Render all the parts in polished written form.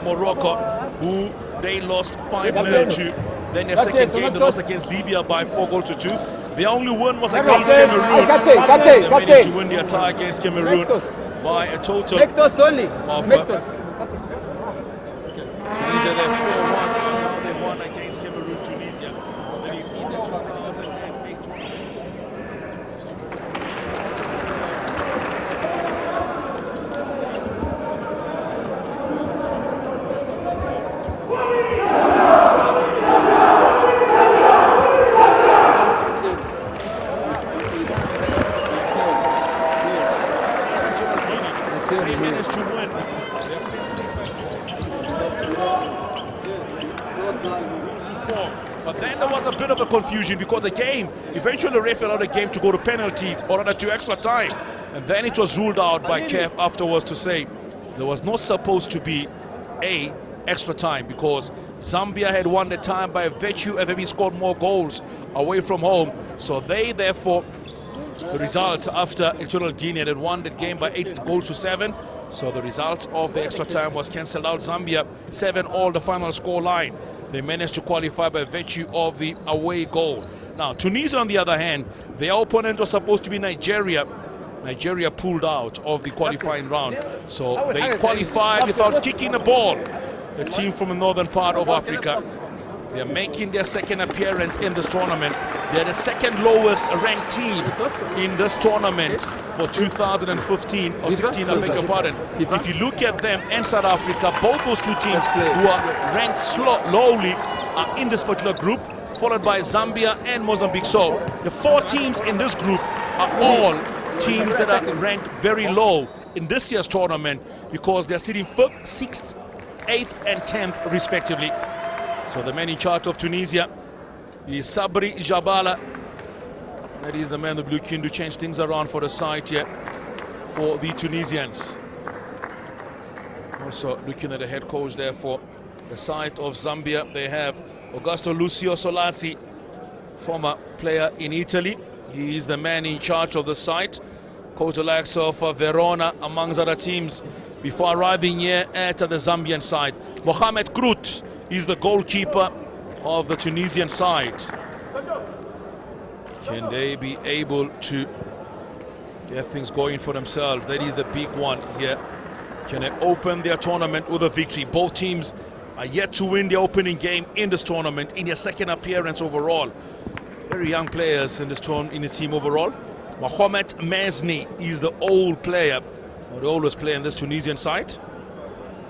Morocco, who they lost 5-0 to. Then their second game, they lost against Libya by 4-2. Their only win was against Cameroon. They managed to win their tie against Cameroon by a total of Tunisia, they 4-1. That's how they won against Cameroon, Tunisia. That is in the 2008 tournament. They managed to win. But then there was a bit of a confusion because the game, eventually the referee allowed the game to go to penalties or rather to extra time. And then it was ruled out by CAF afterwards to say there was not supposed to be a extra time because Zambia had won the time by virtue of having scored more goals away from home. So they therefore, the result after Equatorial Guinea had won the game by 8-7. So the result of the extra time was cancelled out. Zambia 7-all the final score line. They managed to qualify by virtue of the away goal. Now Tunisia on the other hand, their opponent was supposed to be Nigeria. Nigeria pulled out of the qualifying round. So they qualified without kicking the ball. The team from the northern part of Africa. They are making their second appearance in this tournament. They are the second lowest ranked team in this tournament for 2015 or 16, I beg your pardon. If you look at them and South Africa, both those two teams who are ranked lowly are in this particular group, followed by Zambia and Mozambique. So the four teams in this group are all teams that are ranked very low in this year's tournament because they're sitting 5th, 6th, 8th and 10th respectively. So the man in charge of Tunisia is Sabri Jabala. That is the man looking to change things around for the side here for the Tunisians. Also looking at the head coach there for the side of Zambia. They have Augusto Lucio Solazzi, former player in Italy. He is the man in charge of the side. Coach the likes of Verona amongst other teams before arriving here at the Zambian side. Mohamed Kroot is the goalkeeper of the Tunisian side. Can they be able to get things going for themselves? That is the big one here. Can they open their tournament with a victory? Both teams are yet to win the opening game in this tournament in their second appearance overall. Very young players in this in the team overall. Mohamed Mesni is the old player, or the oldest player in this Tunisian side.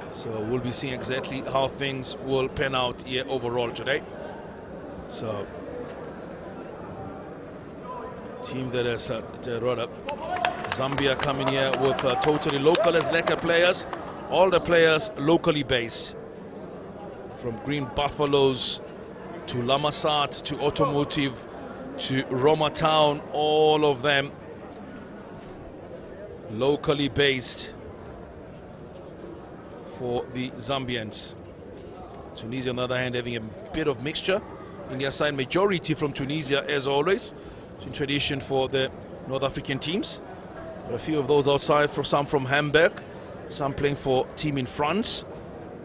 So we'll be seeing exactly how things will pan out here overall today. So, team that has Zambia coming here with totally local as lacquer players. All the players locally based. From Green Buffaloes to Lamasat to Automotive to Roma Town, all of them locally based for the Zambians. Tunisia on the other hand having a bit of mixture in their side, majority from Tunisia as always. It's in tradition for the North African teams. But a few of those outside, some from Hamburg, some playing for team in France.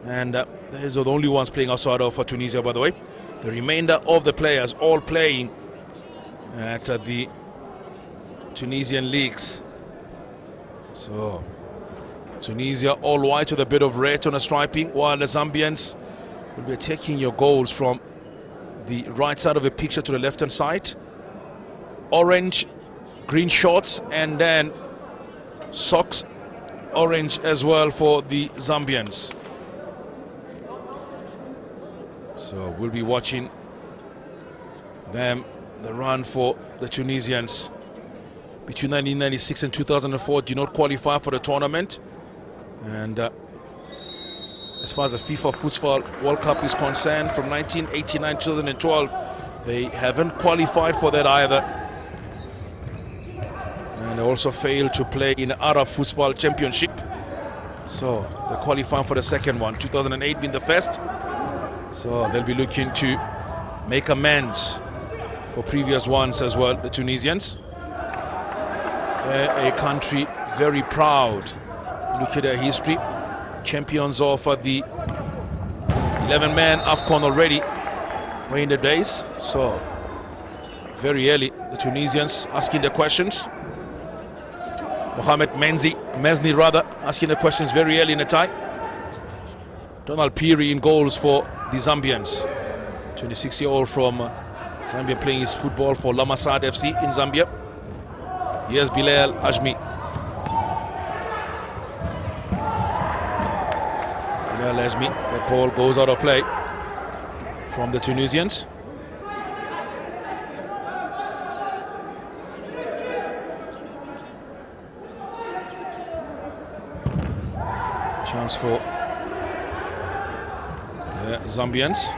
And those are the only ones playing outside of Tunisia, by the way. The remainder of the players all playing at the Tunisian leagues. So Tunisia all white with a bit of red on the striping, while the Zambians will be taking your goals from the right side of the picture to the left hand side. Orange, green shorts, and then socks orange as well for the Zambians. So we'll be watching them, the run for the Tunisians. Between 1996 and 2004 did not qualify for the tournament. And as far as the FIFA Futsal World Cup is concerned, from 1989 to 2012, they haven't qualified for that either. And they also failed to play in the Arab Futsal Championship. So they're qualifying for the second one, 2008 being the first. So they'll be looking to make amends for previous ones as well, the Tunisians. a country very proud. Look at their history. Champions of the 11-man AFCON already. We're in the days. So very early, the Tunisians asking the questions. Mohamed Mesni rather, asking the questions very early in the tie. Donald Piri in goals for the Zambians. 26-year-old from Zambia playing his football for Lamasad FC in Zambia. Here's Bilal Ajmi. Bilal Ajmi, that ball goes out of play from the Tunisians. Chance for the Zambians.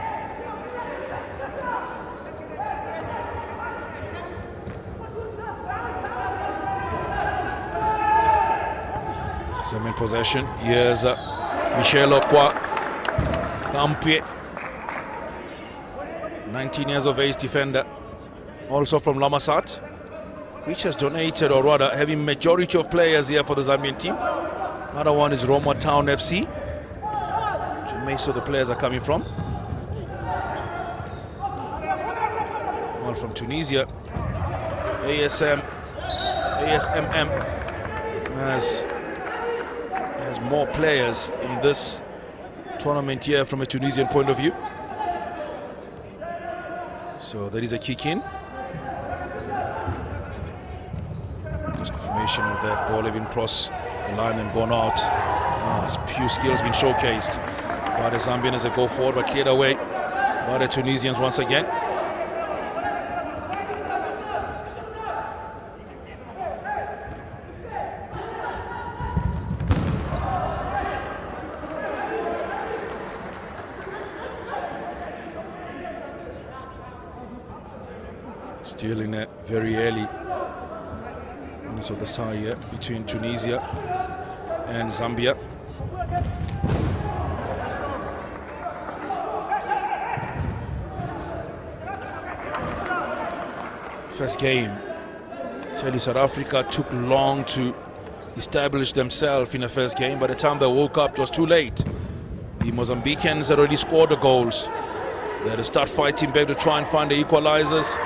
Some in possession. Here's Michel Okwa Kampie, 19 years of age defender, also from Lamasat, which has donated, or rather having majority of players here for the Zambian team. Another one is Roma Town FC, which most of the players are coming from. One from Tunisia, ASMM has more players in this tournament here from a Tunisian point of view. So there is a kick in. Just confirmation of that ball having crossed the line and gone out. His pure skills been showcased by the Zambians as they go forward, but cleared away by the Tunisians once again. Still in a very early minutes of the tie here between Tunisia and Zambia. First game, tell you, South Africa took long to establish themselves in the first game. By the time they woke up, it was too late. The Mozambicans had already scored the goals. They had to start fighting back to try and find the equalizers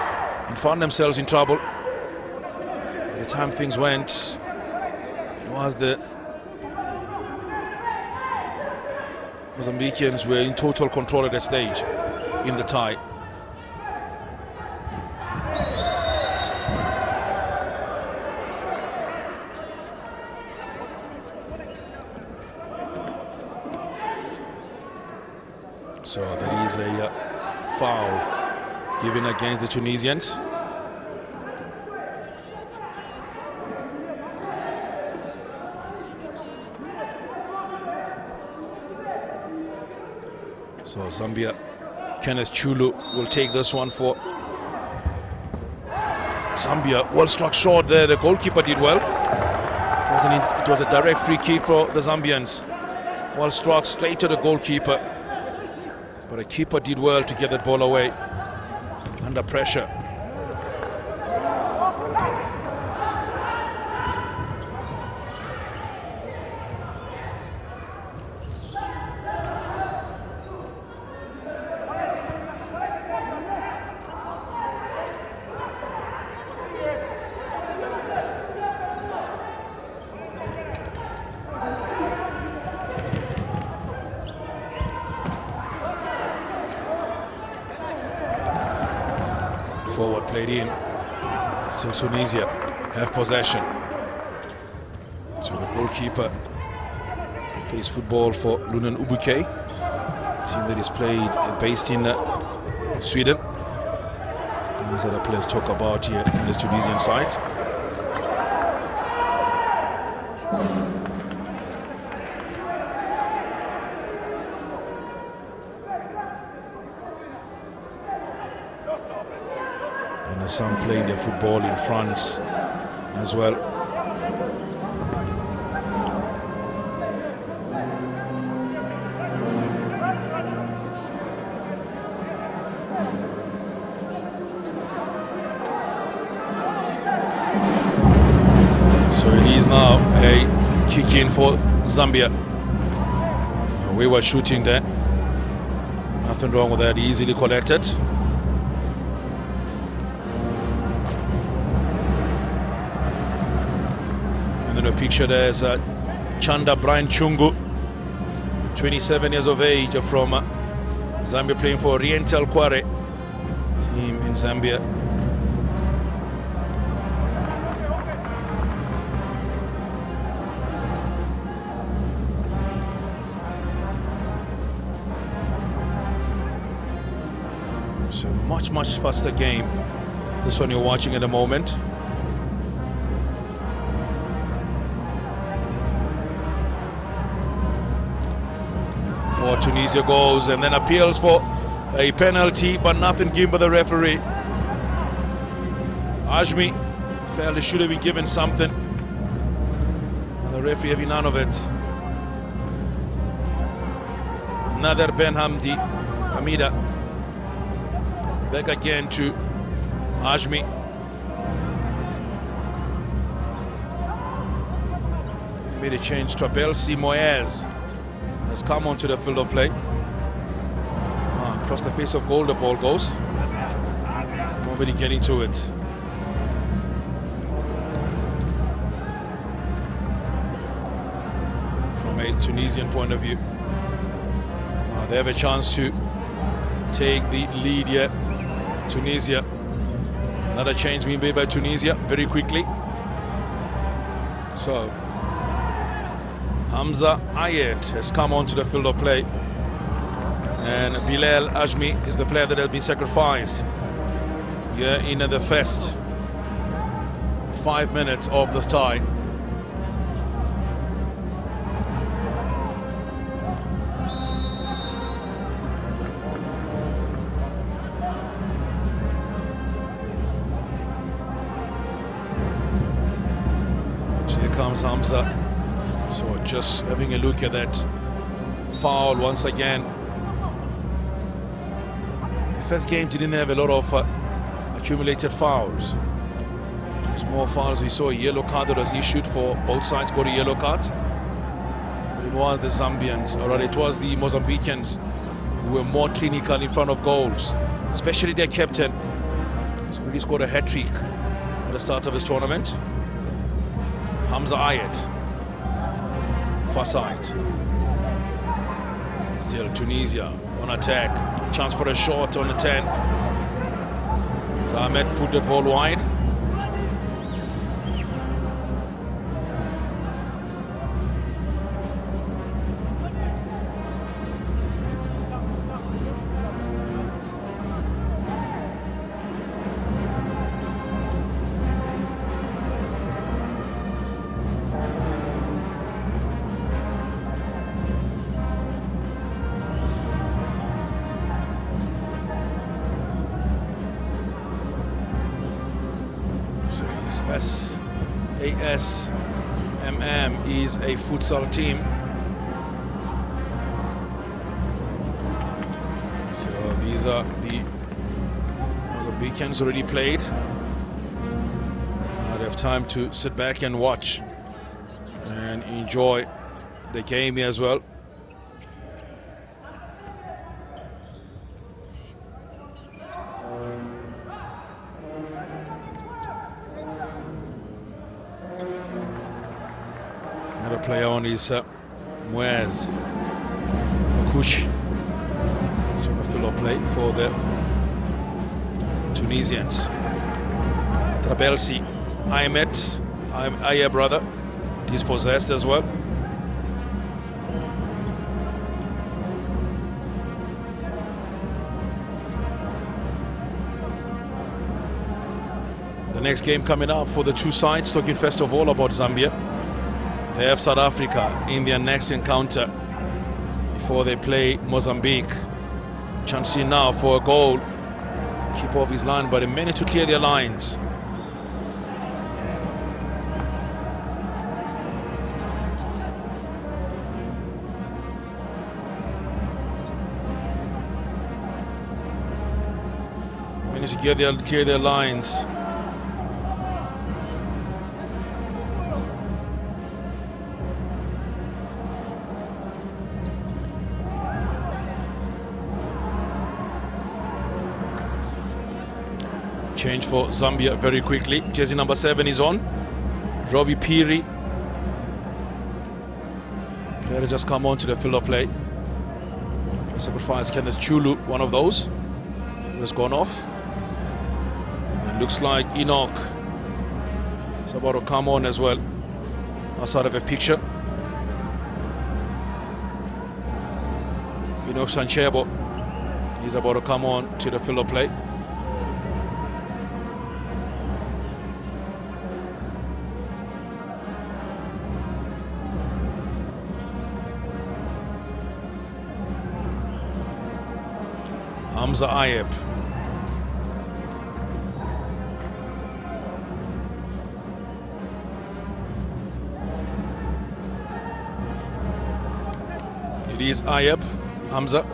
and found themselves in trouble. By the time things went, it was the Mozambicans were in total control at that stage in the tie. So there is a foul given against the Tunisians. So Zambia, Kenneth Chulu will take this one for Zambia. Well struck short there, the goalkeeper did well. It was a direct free kick for the Zambians. Well struck straight to the goalkeeper. But the keeper did well to get that ball away under pressure. Forward played in. Still Tunisia have possession. So the goalkeeper plays football for Lunan Ubuke, team that is based in Sweden. These other players talk about here on this Tunisian side. And there's some playing their football in France as well. is now a kick in for Zambia. We were shooting there. Nothing wrong with that, easily collected. And then a picture there is Chanda Brian Chungu, 27 years of age, from Zambia, playing for Oriental Kware team in Zambia. So much faster game, this one you're watching at the moment. For Tunisia goes and then appeals for a penalty, but nothing given by the referee. Ajmi felt he should have been given something, and the referee having none of it. Another Ben Hamdi Hamida. Back again to Ajmi. Made a change to Abelsi Moyes. Has come onto the field of play. Across the face of goal, the ball goes. Nobody getting to it. From a Tunisian point of view, they have a chance to take the lead here. Tunisia. Another change being made by Tunisia very quickly. So Hamza Ayed has come onto the field of play, and Bilal Ajmi is the player that has been sacrificed here in the first 5 minutes of this tie. Here comes Hamza. So just having a look at that foul once again. The first game didn't have a lot of accumulated fouls. Just more fouls. We saw a yellow card that was issued for both sides, got a yellow cards. It was the Zambians, or rather it was the Mozambicans, who were more clinical in front of goals, especially their captain. So really scored a hat-trick at the start of this tournament. Hamza Ayed. Far side. Still Tunisia on attack. Chance for a shot on the 10. Ahmed put the ball wide. ASMM is a futsal team. So these are the Mozambicans already played. They have time to sit back and watch and enjoy the game here as well. Another player on is Moyes Kush. So a fill-up play for the Tunisians. Trabelsi Ahmed, Aya brother, dispossessed as well. The next game coming up for the two sides, talking first of all about Zambia. They have South Africa in their next encounter before they play Mozambique. Chancing now for a goal. Keep off his line, but a minute to clear their lines. Minute to clear their lines. Change for Zambia very quickly. Jersey number 7 is on. Robbie Piri. Player just come on to the field of play. Sacrifice Kenneth Chulu, one of those. Has gone off. It looks like Enoch is about to come on as well. Outside of a picture. Enoch Sanchebo is about to come on to the field of play. Hamza Ayeb. It is Ayeb, Hamza.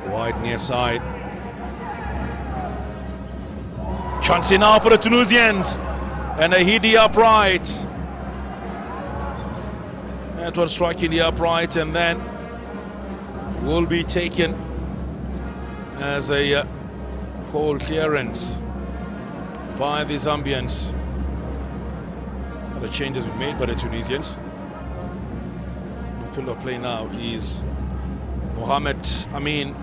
Wide near side. Chance now for the Tunisians. And they hit the upright. That was striking the upright and then will be taken as a goal clearance by the Zambians. The changes were made by the Tunisians. The field of play now is Mohamed Amin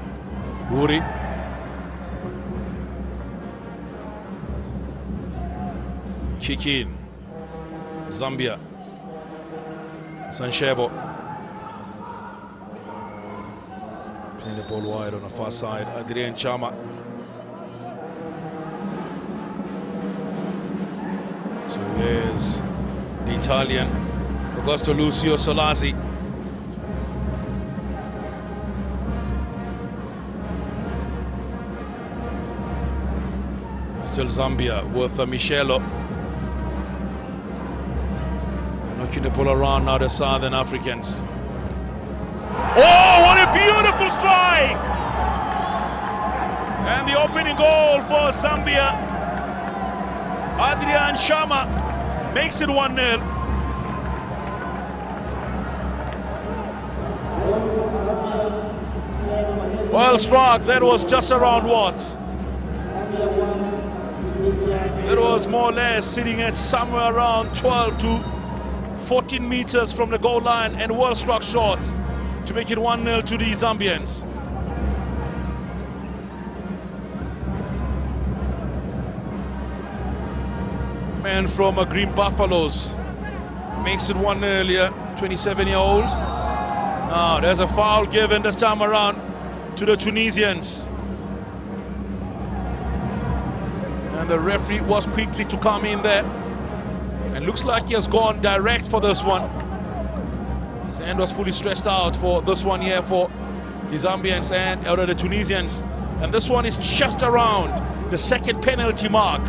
Buri. Kick in. Zambia. Sanchebo. Playing the ball wide on the far side. Adrien Chama. So here's the Italian, Augusto Lucio Solazzi. Still Zambia with Michelo. Knocking the ball around now, the Southern Africans. Oh, what a beautiful strike! And the opening goal for Zambia. Adrien Chama makes it 1-0. Well struck. That was just around what? That was more or less sitting at somewhere around 12 to 14 meters from the goal line, and well struck shot to make it 1-0 to the Zambians. Man from Green Buffaloes makes it 1-0 earlier, 27-year-old. Now there's a foul given this time around to the Tunisians. And the referee was quickly to come in there. And looks like he has gone direct for this one. His hand was fully stretched out for this one here for the Zambians and the Tunisians. And this one is just around the second penalty mark.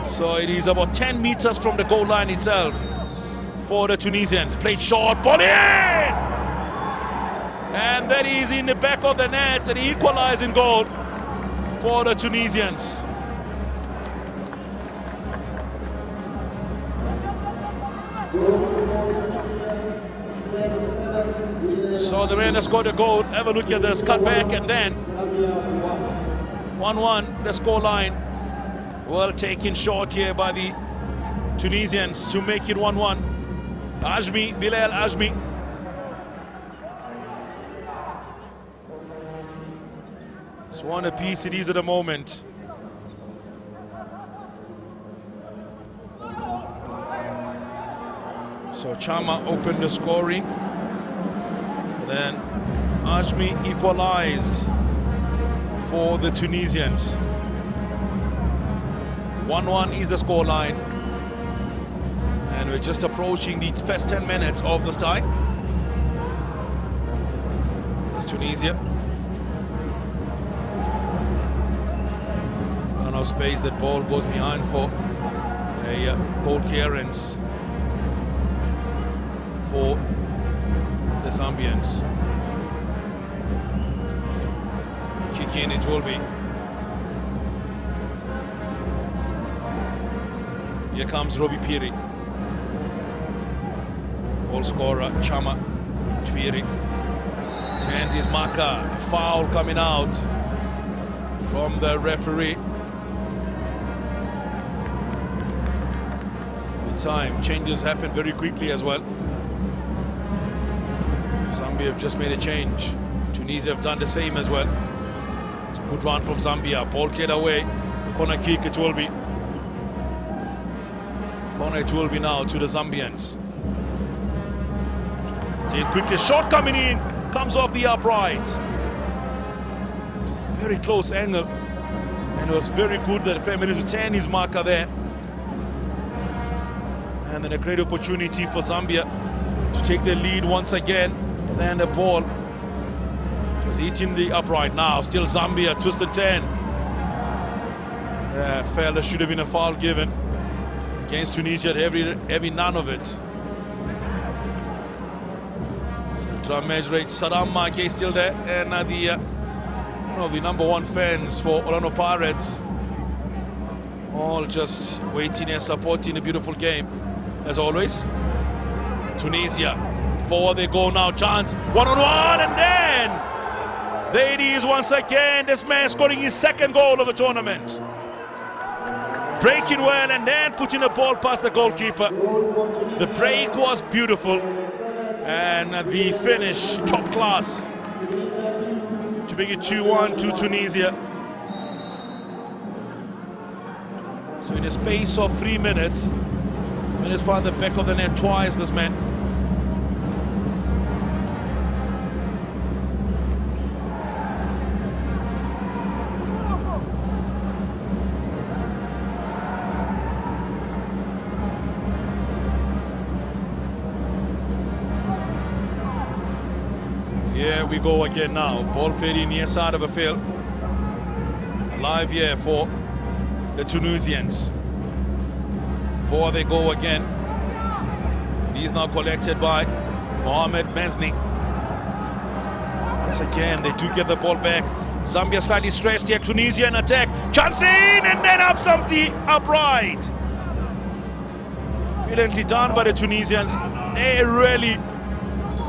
So it is about 10 meters from the goal line itself for the Tunisians. Played short, ball in! And that is in the back of the net, an equalizing goal for the Tunisians. So the man has scored a goal. Have a look at this, cut back, and then 1-1, the scoreline. Well taken short here by the Tunisians to make it 1-1. Ajmi, Bilal Ajmi. It's one apiece it is at the moment. So Chama opened the scoring. Then Ajmi equalized for the Tunisians. 1-1 is the scoreline. And we're just approaching the first 10 minutes of this tie. It's Tunisia. No space, that ball goes behind for a goal clearance for the Zambians. Kick in it will be. Here comes Robbie Piri. Goal scorer Chama Twiri. Turned his marker. Foul coming out from the referee. Time changes happen very quickly as well. Zambia have just made a change. Tunisia have done the same as well. It's a good run from Zambia. Ball cleared away. Corner kick it will be. Corner it will be now to the Zambians. Taken quickly. Shot coming in. Comes off the upright. Very close angle. And it was very good that the Prime Minister turned his marker there. And then a great opportunity for Zambia to take the lead once again. And then the ball is hitting the upright now. Still Zambia, twist and turn. Felt there should have been a foul given against Tunisia. Every none of it. So drum measure rate, Saddam Make still there. And one of the #1 fans for Orlando Pirates. All just waiting and supporting a beautiful game. As always, Tunisia, forward they go now, chance, one-on-one, and then there it is once again, this man scoring his second goal of the tournament. Breaking well and then putting the ball past the goalkeeper. The break was beautiful and the finish top class to bring it 2-1 to Tunisia. So in a space of 3 minutes, and he's found the back of the net twice, this man. Here we go again now. Ball played in near side of the field. Alive here for the Tunisians. Forward they go again. He's now collected by Mohamed Mesni. Once again, they do get the ball back. Zambia slightly stretched here. Tunisia in attack. Chance in, and then up comes the upright. Brilliantly done by the Tunisians. They really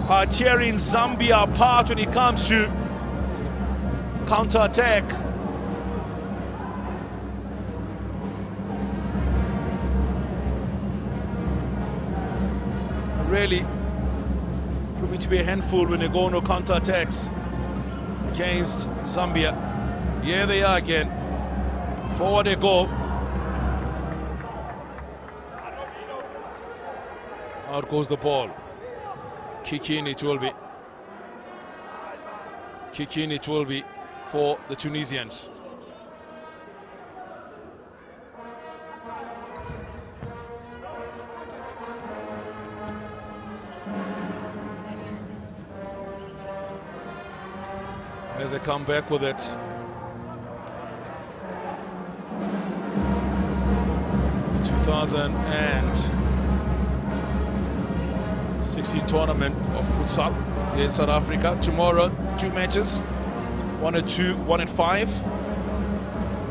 are tearing Zambia apart when it comes to counter-attack. Really proving to be a handful when they go on counter-attacks against Zambia. Here they are again. Forward they go. Out goes the ball. Kick in it will be. Kick in it will be for the Tunisians. As they come back with it. The 2016 tournament of futsal in South Africa. Tomorrow, 2 matches. 1 and 2, 1 and 5.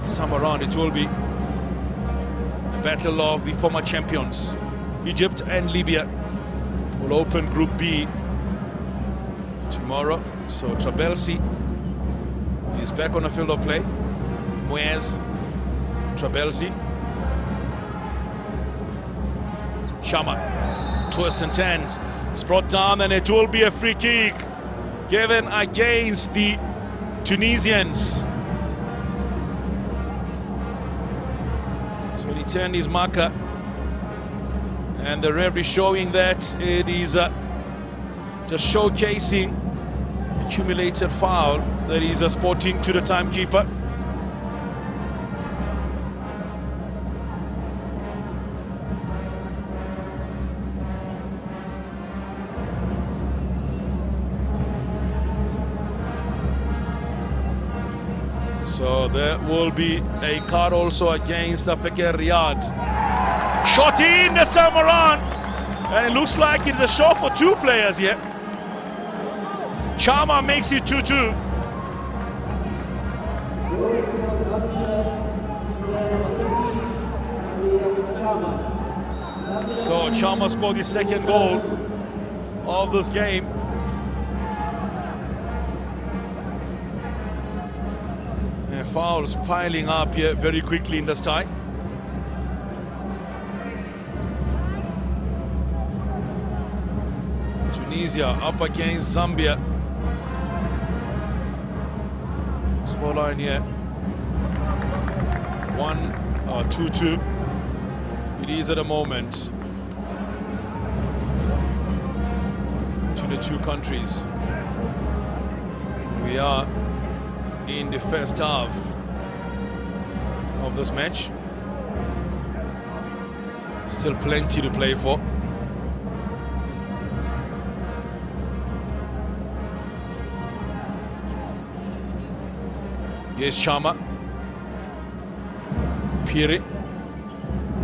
This time around, it will be the battle of the former champions. Egypt and Libya will open Group B tomorrow. So Trabelsi is back on the field of play. Muez, Trabelsi, Shama, twist and turns. It's brought down and it will be a free kick given against the Tunisians. So he turned his marker and the referee showing that it is just showcasing accumulated foul that is sporting to the timekeeper. So there will be a card also against Africa Riyadh. Shot in this time around, and it looks like it's a shot for 2 players here. Chama makes it 2-2. So Chama scored his second goal of this game. Fouls piling up here very quickly in this tie. Tunisia up against Zambia. Scoreline here 2-2. It is at the moment between the two countries. We are in the first half of this match. Still plenty to play for. Here's Chama. Piri.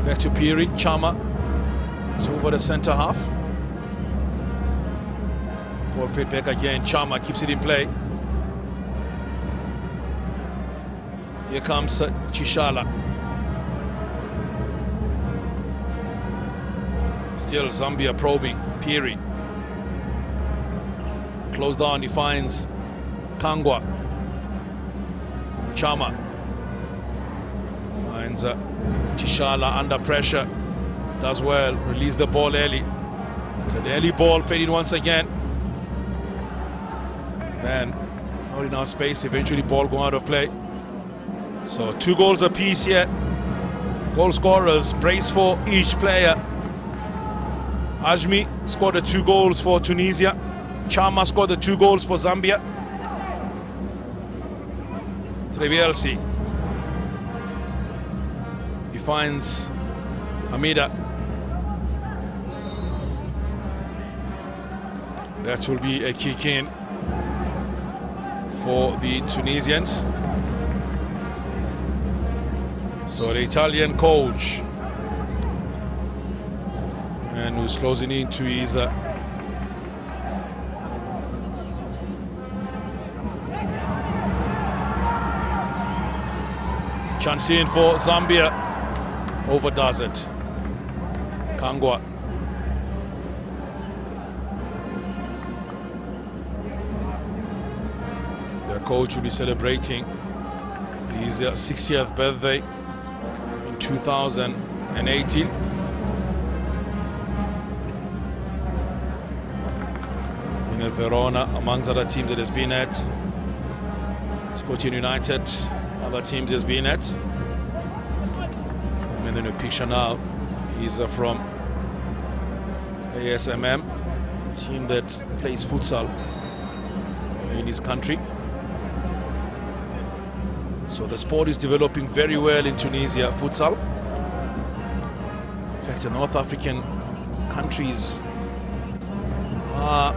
Back to Piri. Chama. It's over the center half. Ball played back again. Chama keeps it in play. Here comes Chishala. Still Zambia probing. Piri. Close down, he finds Kangwa. Chama. Finds Chishala under pressure. Does well. Release the ball early. It's an early ball played in once again. Then, not enough space. Eventually ball going out of play. So 2 goals apiece here. Goal scorers brace for each player. Ajmi scored the 2 goals for Tunisia. Chama scored the 2 goals for Zambia. Trevielsi. He finds Hamida. That will be a kick in for the Tunisians. So the Italian coach, and who's closing into his chance in for Zambia, overdoes it. Kangwa. Their coach will be celebrating his 60th birthday in 2018. In Verona, amongst other teams that has been at. Sporting United, other teams has been at. And then a picture now is from ASMM, team that plays futsal in his country. So the sport is developing very well in Tunisia, futsal. In fact, the North African countries are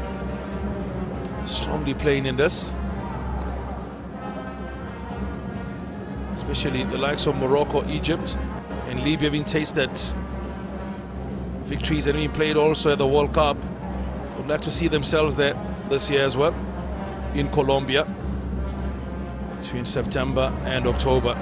strongly playing in this. Especially the likes of Morocco, Egypt, and Libya having tasted victories and being played also at the World Cup. Would like to see themselves there this year as well, in Colombia, between September and October.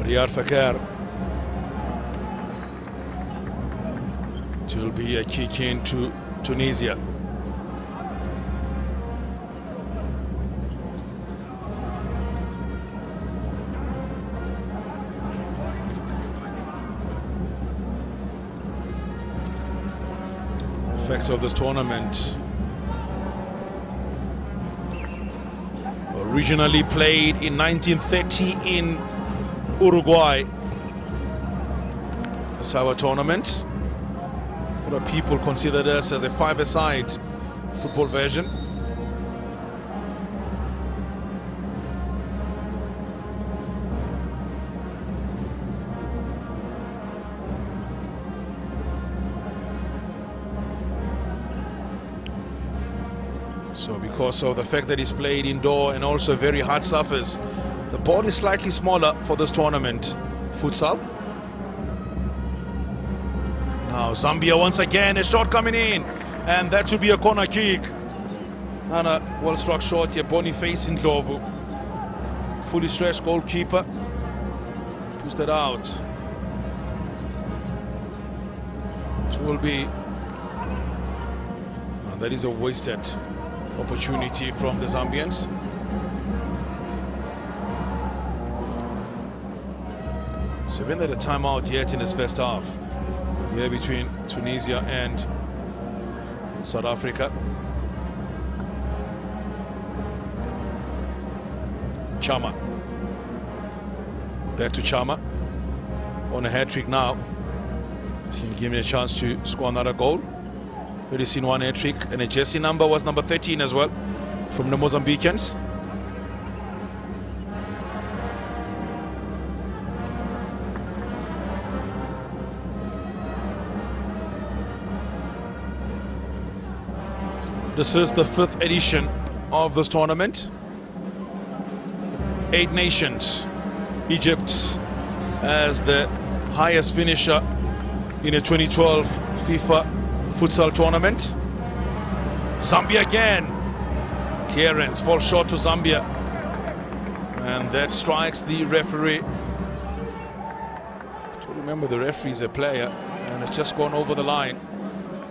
Riyad Fakir. It will be a kick in to Tunisia. Effects of this tournament. Originally played in 1930 in Uruguay. It's our tournament. A lot of people consider this as a five-a-side football version. So because of the fact that it's played indoor and also a very hard surface, the ball is slightly smaller for this tournament, futsal. Now Zambia once again, a shot coming in, And that should be a corner kick. And a well-struck shot here, Boniface in Ndlovu. Fully stretched goalkeeper. Pushed it out. It will be... And that is a wasted opportunity from the Zambians. So we had a timeout yet in this first half. Here between Tunisia and South Africa. Chama. Back to Chama. On a hat-trick now. He's going to give me a chance to score another goal. Already seen one hat-trick. And a jersey number was number 13 as well from the Mozambicans. This is the 5th edition of this tournament. 8 nations. Egypt as the highest finisher in a 2012 FIFA futsal tournament. Zambia again. Clearance falls short to Zambia. And that strikes the referee. Remember, the referee is a player and it's just gone over the line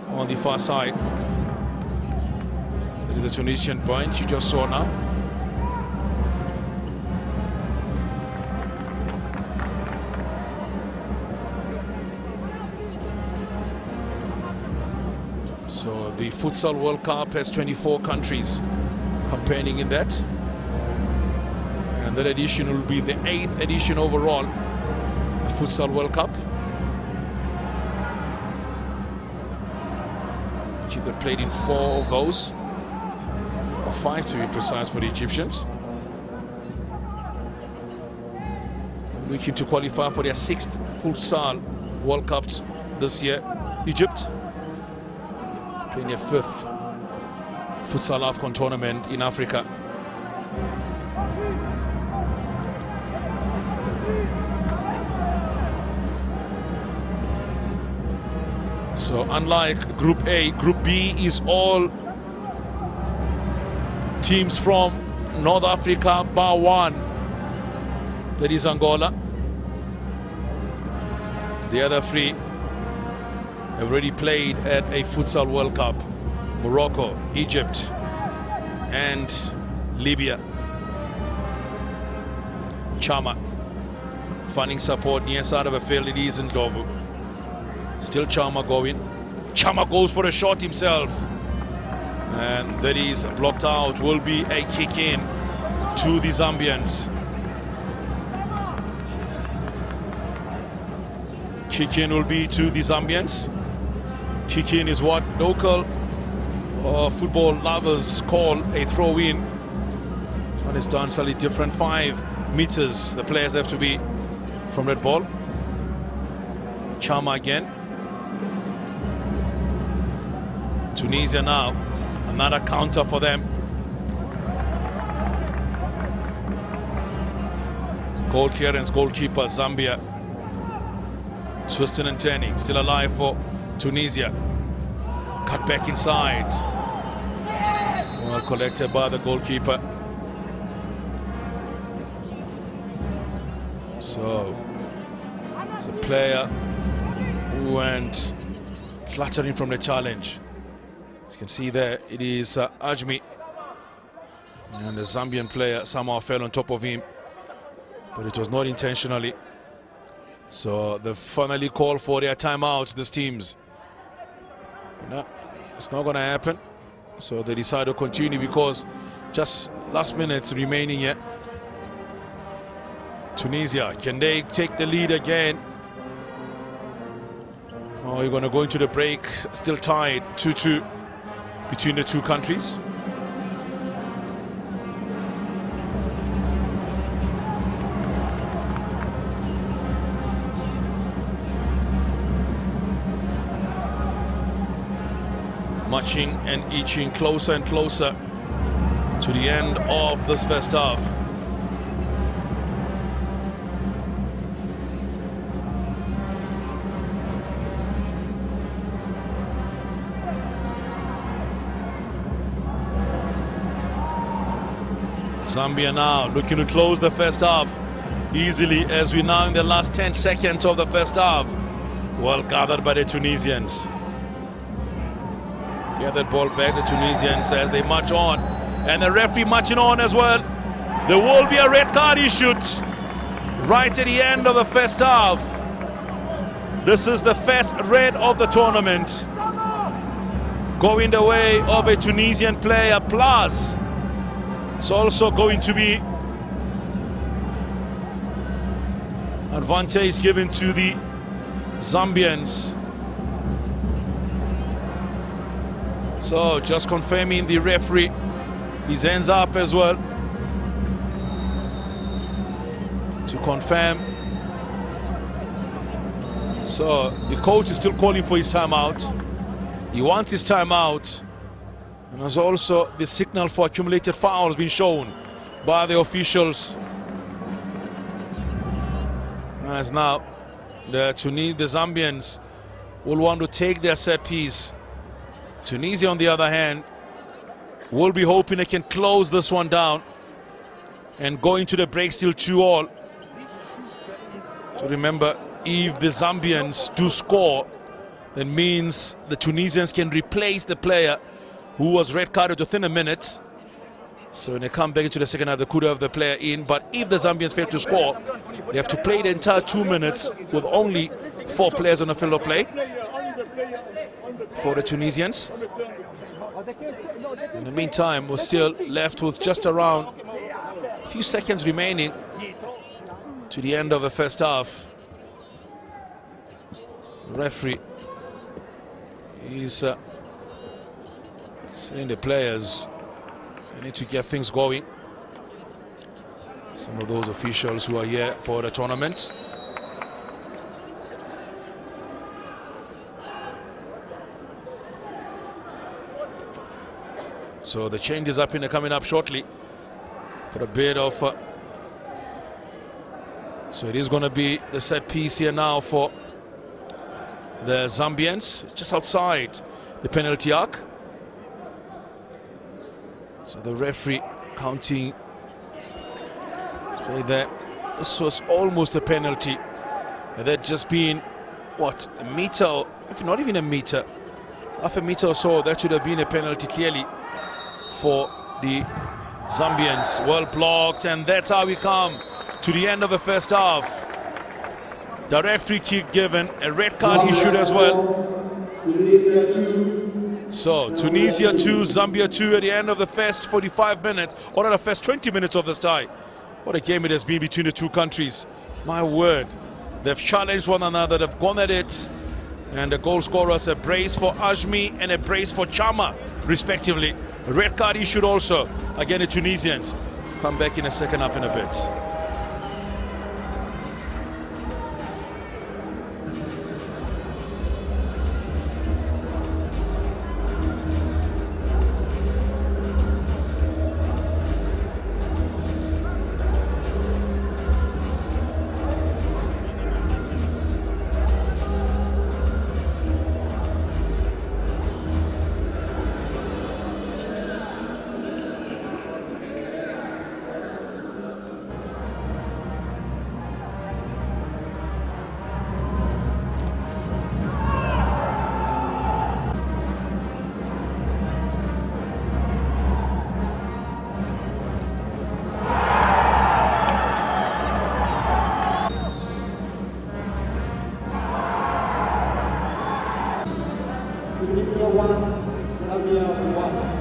on the far side. There is a Tunisian point you just saw now. So the Futsal World Cup has 24 countries competing in that. And that edition will be the 8th edition overall, the Futsal World Cup. Egypt played in 4 of those, or 5 to be precise for the Egyptians. Looking to qualify for their 6th Futsal World Cup this year, Egypt. Playing their 5th Futsal AFCON tournament in Africa. So unlike Group A, Group B is all teams from North Africa, bar one. That is Angola. The other 3 have already played at a Futsal World Cup. Morocco, Egypt, and Libya. Chama finding support near side of a field. It is in Ndlovu. Still Chama going. Chama goes for a shot himself. And that is blocked out. Will be a kick in to the Zambians. Kick in will be to the Zambians. Kick in is what local football lovers call a throw-in. And it's done slightly different. 5 meters the players have to be from that ball. Chama again. Tunisia now. Another counter for them. Goal clearance, goalkeeper Zambia. Twisting and turning, still alive for Tunisia. Cut back inside. Well collected by the goalkeeper. So it's a player who went clattering from the challenge. As you can see there, it is Ajmi. And the Zambian player somehow fell on top of him, but it was not intentionally. So they finally call for their timeouts, these teams. No, it's not going to happen. So they decide to continue because just last minutes remaining here. Tunisia, can they take the lead again? Oh, you're going to go into the break, still tied 2-2 between the two countries. Marching and inching closer and closer to the end of this first half. Zambia now looking to close the first half easily as we now in the last 10 seconds of the first half. Well gathered by the Tunisians. Get that ball back, the Tunisians, as they march on. And the referee marching on as well. There will be a red card issued right at the end of the first half. This is the first red of the tournament, going the way of a Tunisian player, plus it's also going to be advantage given to the Zambians. So just confirming the referee, his hands up as well to confirm. So the coach is still calling for his timeout. He wants his timeout. And there's also the signal for accumulated fouls being shown by the officials. As now the Zambians will want to take their set piece. Tunisia, on the other hand, will be hoping they can close this one down and go into the break still 2-all. So remember, if the Zambians do score, that means the Tunisians can replace the player who was red carded within a minute. So when they come back into the second half, they could have the player in. But if the Zambians fail to score, they have to play the entire 2 minutes with only 4 players on the field of play for the Tunisians. In the meantime, we're still left with just around a few seconds remaining to the end of the first half. The referee is saying the players they need to get things going. Some of those officials who are here for the tournament. So the change is up in coming up shortly for a bit of so it is going to be the set piece here now for the Zambians, just outside the penalty arc. So the referee counting. Let's play that. This was almost a penalty. And that just been, what, a meter, if not even a meter, half a meter or so, that should have been a penalty clearly for the Zambians. Well blocked, and that's how we come to the end of the first half. Direct free kick given, a red card issued as well. So Tunisia 2, Zambia 2 at the end of the first 45 minutes, or the first 20 minutes of this tie. What a game it has been between the two countries. My word, they've challenged one another, they've gone at it. And the goal scorers, a brace for Ajmi and a brace for Chama, respectively. A red card issued also. Again, the Tunisians come back in the second half in a bit. Tunisia 1, Zambia 1.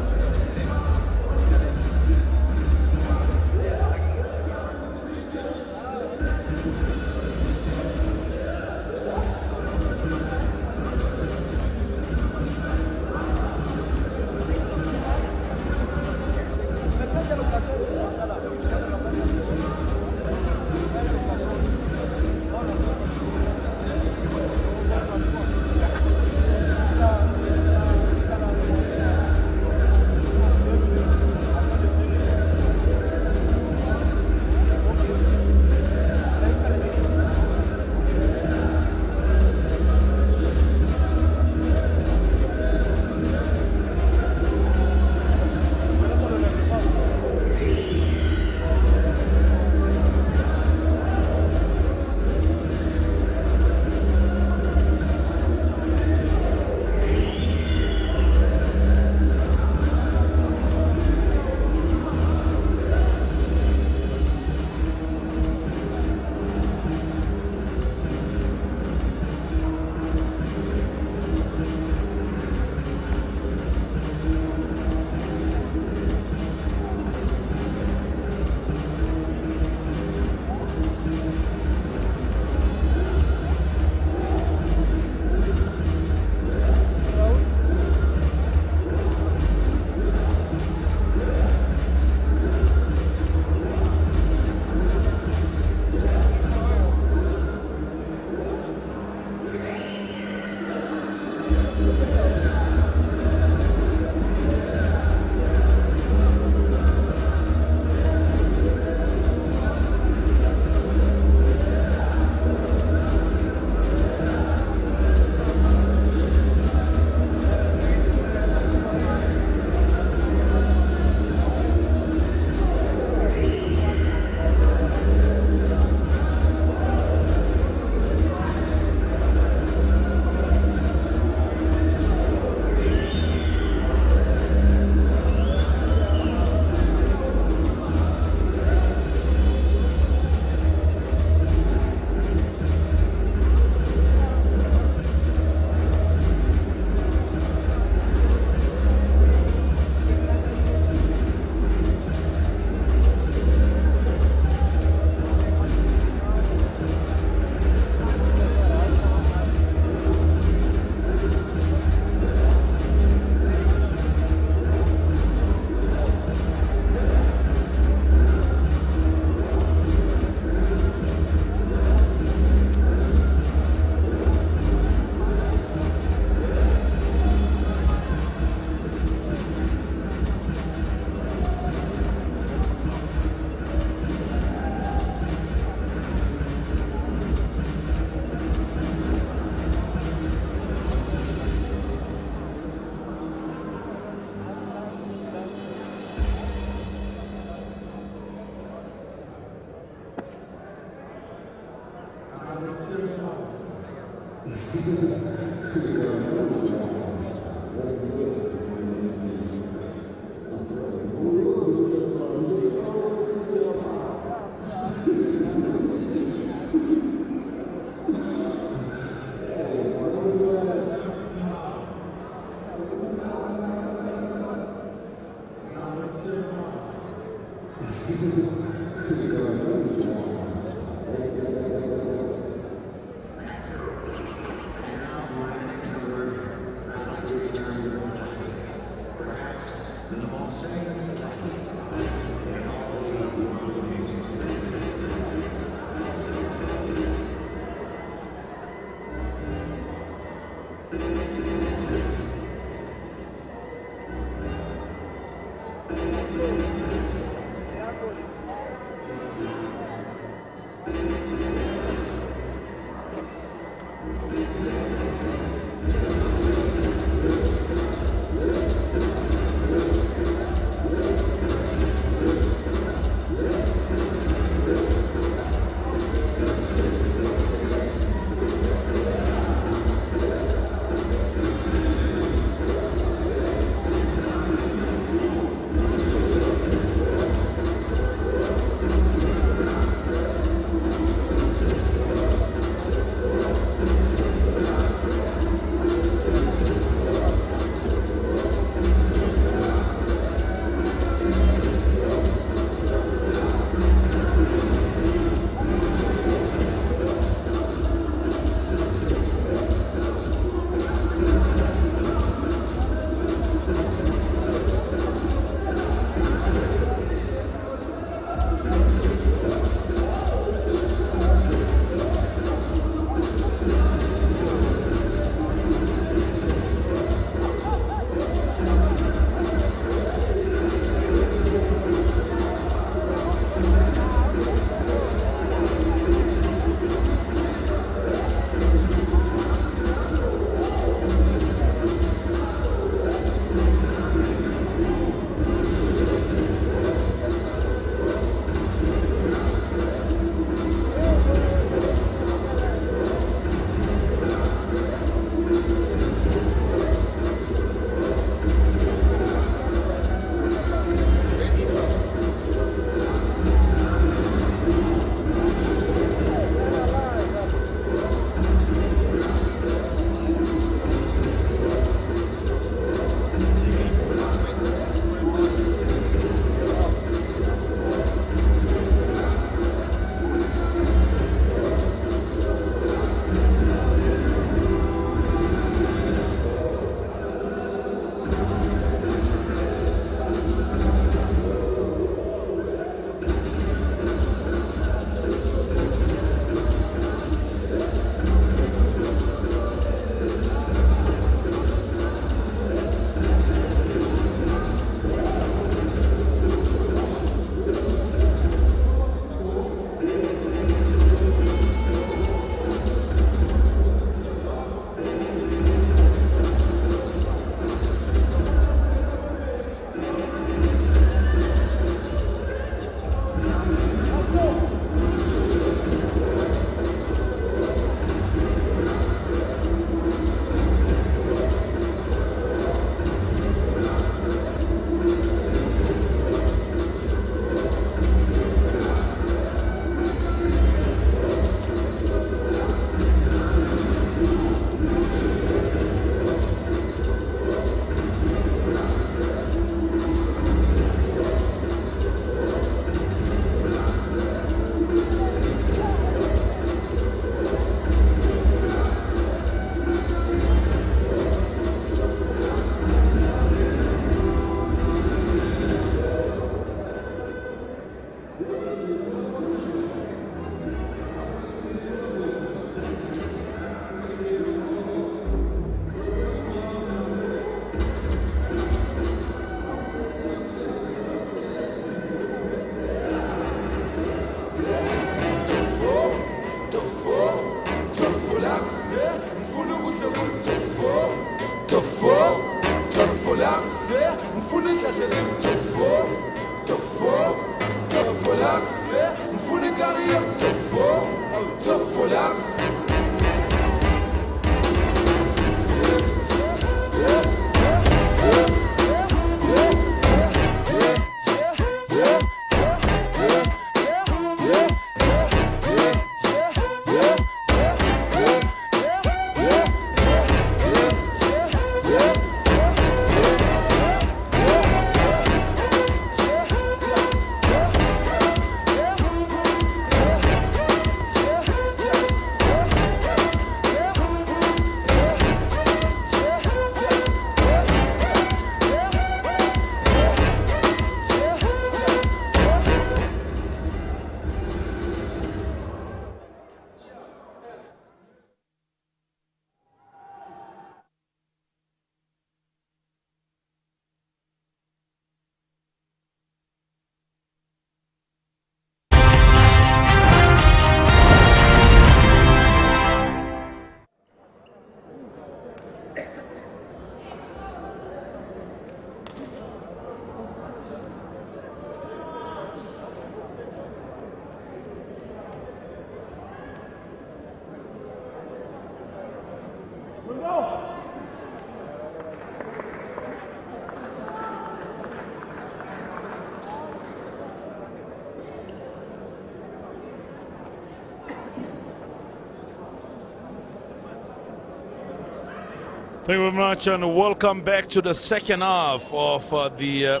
Thank you very much, and welcome back to the second half of the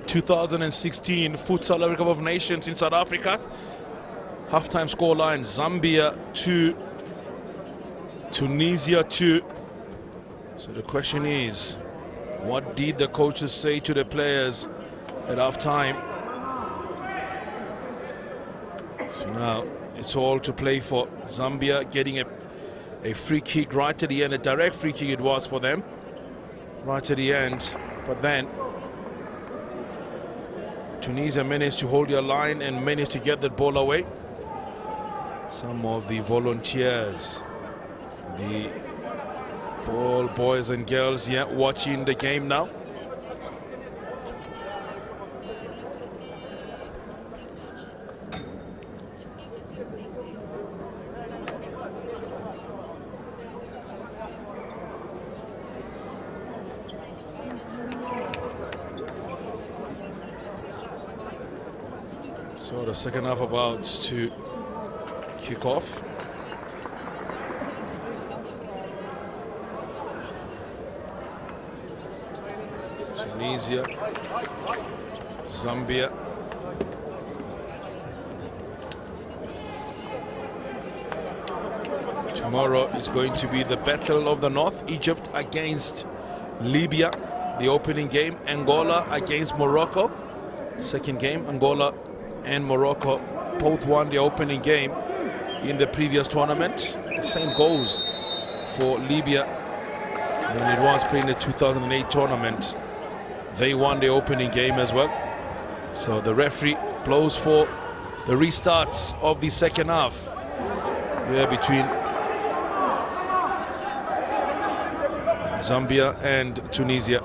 2016 Futsal World Cup of Nations in South Africa. Halftime scoreline: Zambia 2, Tunisia 2. So the question is, what did the coaches say to the players at halftime? So now it's all to play for. Zambia getting a free kick right at the end, a direct free kick it was for them right at the end, but then Tunisia managed to hold their line and managed to get that ball away. Some of the volunteers, the ball boys and girls here watching the game now. So the second half about to kick off. Tunisia, Zambia. Tomorrow is going to be the Battle of the North, Egypt against Libya, the opening game. Angola against Morocco, second game. Angola and Morocco both won the opening game in the previous tournament. The same goes for Libya when it was playing the 2008 tournament. They won the opening game as well. So the referee blows for the restarts of the second half here between Zambia and Tunisia.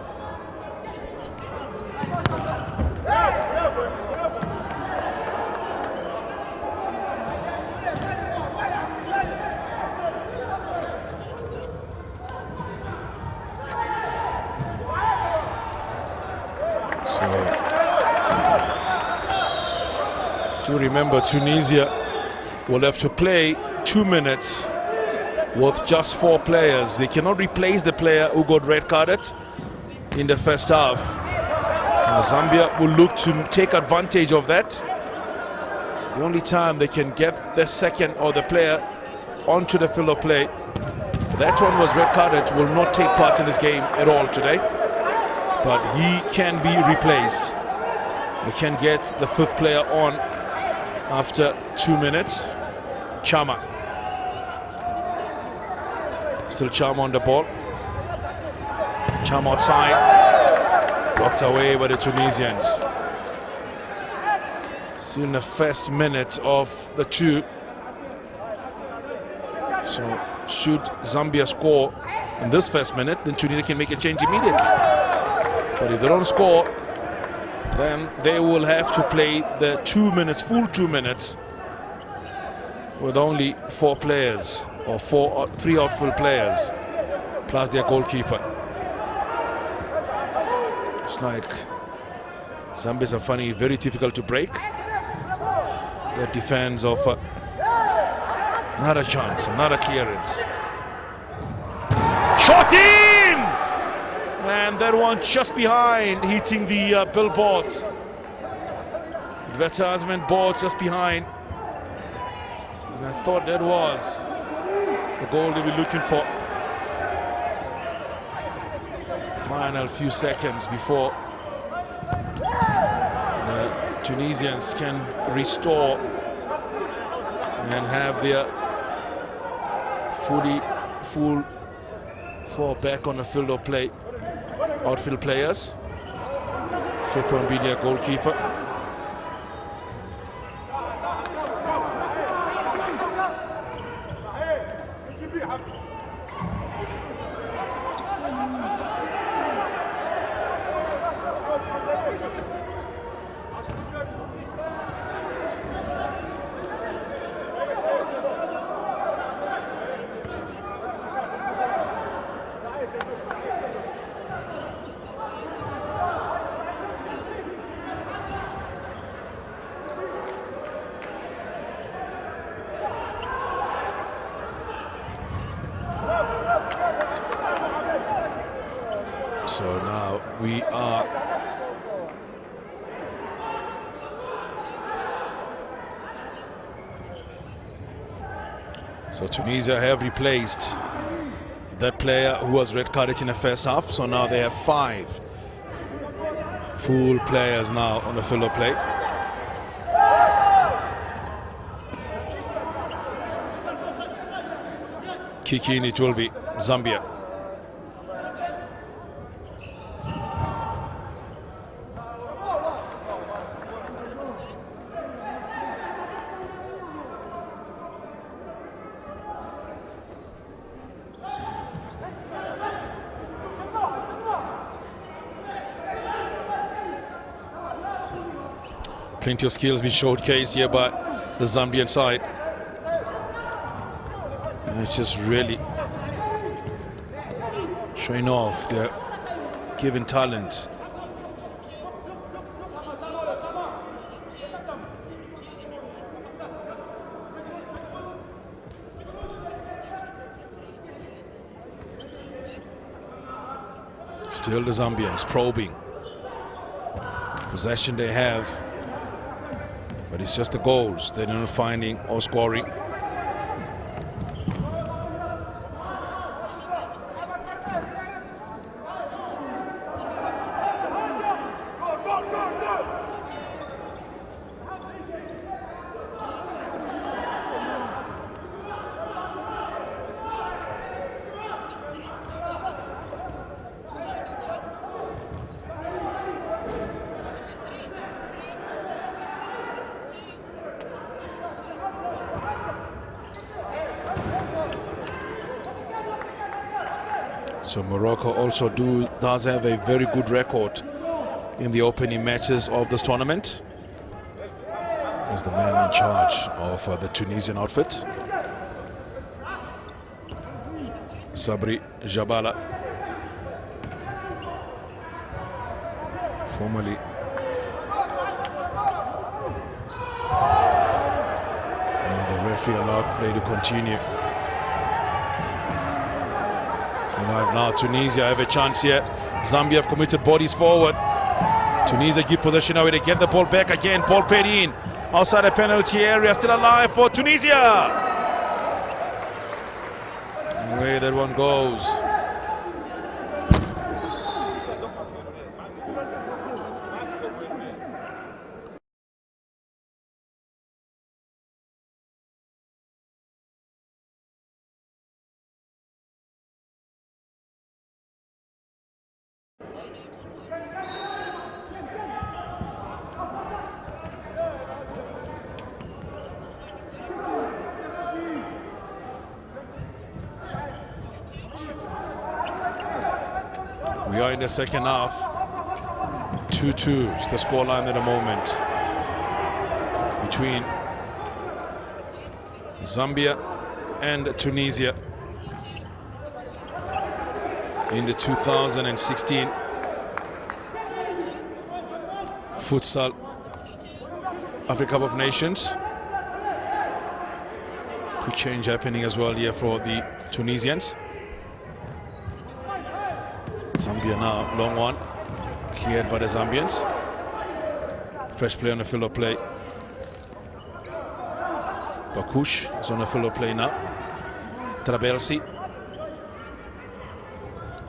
Do remember, Tunisia will have to play 2 minutes with just 4 players. They cannot replace the player who got red carded in the first half. Now Zambia will look to take advantage of that. The only time they can get the second or the player onto the field of play, that one was red carded, will not take part in this game at all today. But he can be replaced. We can get the 5th player on after 2 minutes. Chama. Still Chama on the ball. Chama outside. Blocked away by the Tunisians. Still in the first minute of the 2. So should Zambia score in this first minute, then Tunisia can make a change immediately. But if they don't score, then they will have to play the 2 minutes, full 2 minutes, with only 4 players, or 3 outfield players, plus their goalkeeper. It's like Zambians are finding it very difficult to break. The defense of not a chance, another clearance. Shot in! And that one just behind, hitting the billboard. Advertisement board just behind. And I thought that was the goal they were looking for. Final few seconds before the Tunisians can restore and have their full 4 back on the field of play. Outfield players. 5th one being their goalkeeper. So now we are so Tunisia have replaced that player who was red carded in the first half. So now they have 5 full players now on the field of play. Kicking it will be Zambia. Plenty of skills being showcased here by the Zambian side. And it's just really showing off their given talent. Still the Zambians probing. Possession they have. But it's just the goals they're not finding or scoring. So Morocco also does have a very good record in the opening matches of this tournament. As the man in charge of the Tunisian outfit, Sabri Jabala, formerly the referee allowed play to continue. Now Tunisia have a chance here. Zambia have committed bodies forward. Tunisia keep possession now. They get the ball back again. Ball paid in outside the penalty area. Still alive for Tunisia. Where that one goes. We are in the second half. 2-2 is the scoreline at the moment between Zambia and Tunisia in the 2016 Futsal Africa Cup of Nations. Quick change happening as well here for the Tunisians. Zambia now, long one, cleared by the Zambians. Fresh play on the field of play. Bakush is on the field of play now. Trabelsi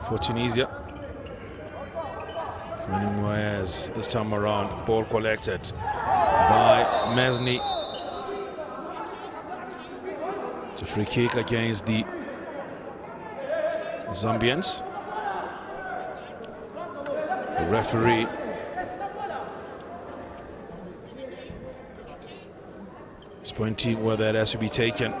for Tunisia. Fanny Moyes this time around, ball collected by Mesni. It's a free kick against the Zambians. The referee is pointing where that has to be taken.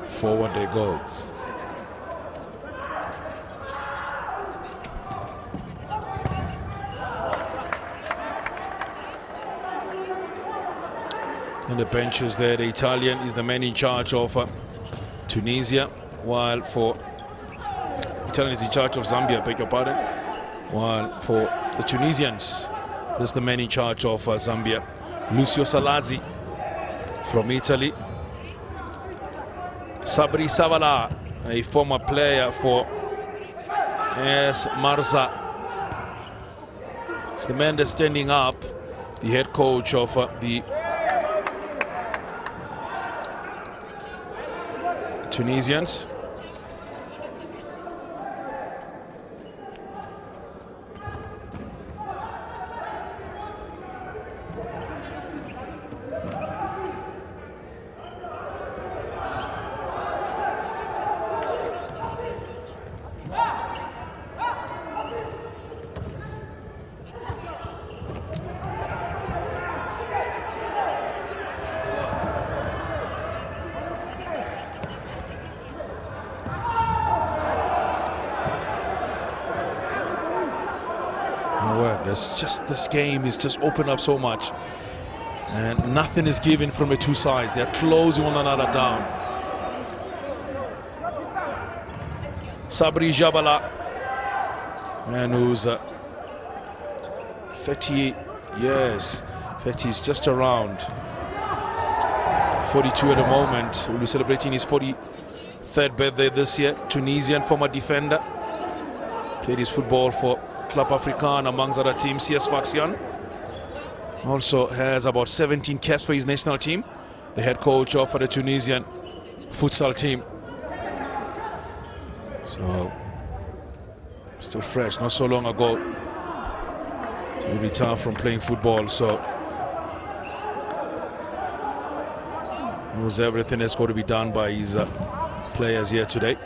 Forward they go. On the benches there, the Italian is the man in charge of Tunisia, while for Italian is in charge of Zambia, beg your pardon, while for the Tunisians, This is the man in charge of Zambia, Lucio Salazzi from Italy. Sabri Savala, a former player for AS Marza. It's the man that's standing up, the head coach of the Tunisians. This game is just opened up so much, and nothing is given from the two sides. They're closing one another down. Sabri Jabala, man who's 30 years, 30 is just around 42 at the moment. Will be celebrating his 43rd birthday this year. Tunisian former defender, played his football for Club Africain amongst other teams. CS Sfaxian also has about 17 caps for his national team, the head coach of the Tunisian futsal team. So still fresh, not so long ago he retired from playing football, so knows everything that's got to be done by his players here today.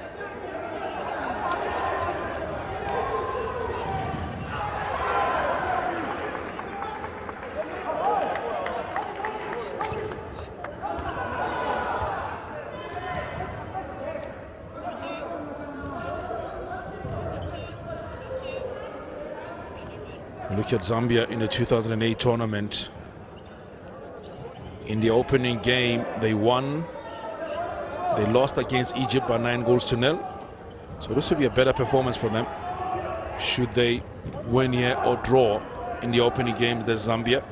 Look at Zambia in the 2008 tournament. In the opening game, they won. They lost against Egypt by 9-0. So this will be a better performance for them should they win here or draw in the opening games than Zambia.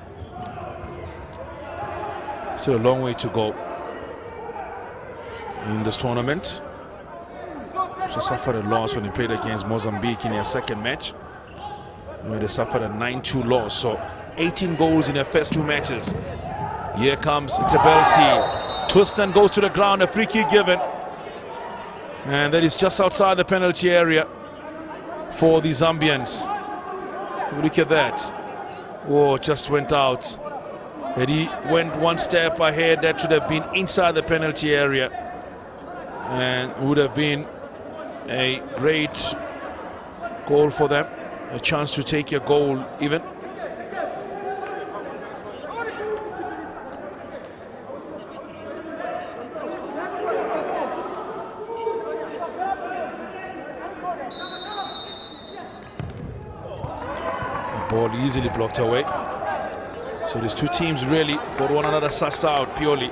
Still a long way to go in this tournament. Just suffered a loss when they played against Mozambique in their second match, where they suffered a 9-2 loss. So 18 goals in their first two matches. Here comes Tebelsi. Twiston goes to the ground, a free kick given. And that is just outside the penalty area for the Zambians. Look at that. Oh, just went out. And he went one step ahead. That should have been inside the penalty area, and would have been a great goal for them. A chance to take a goal even. The ball easily blocked away. So these two teams really got one another sussed out purely.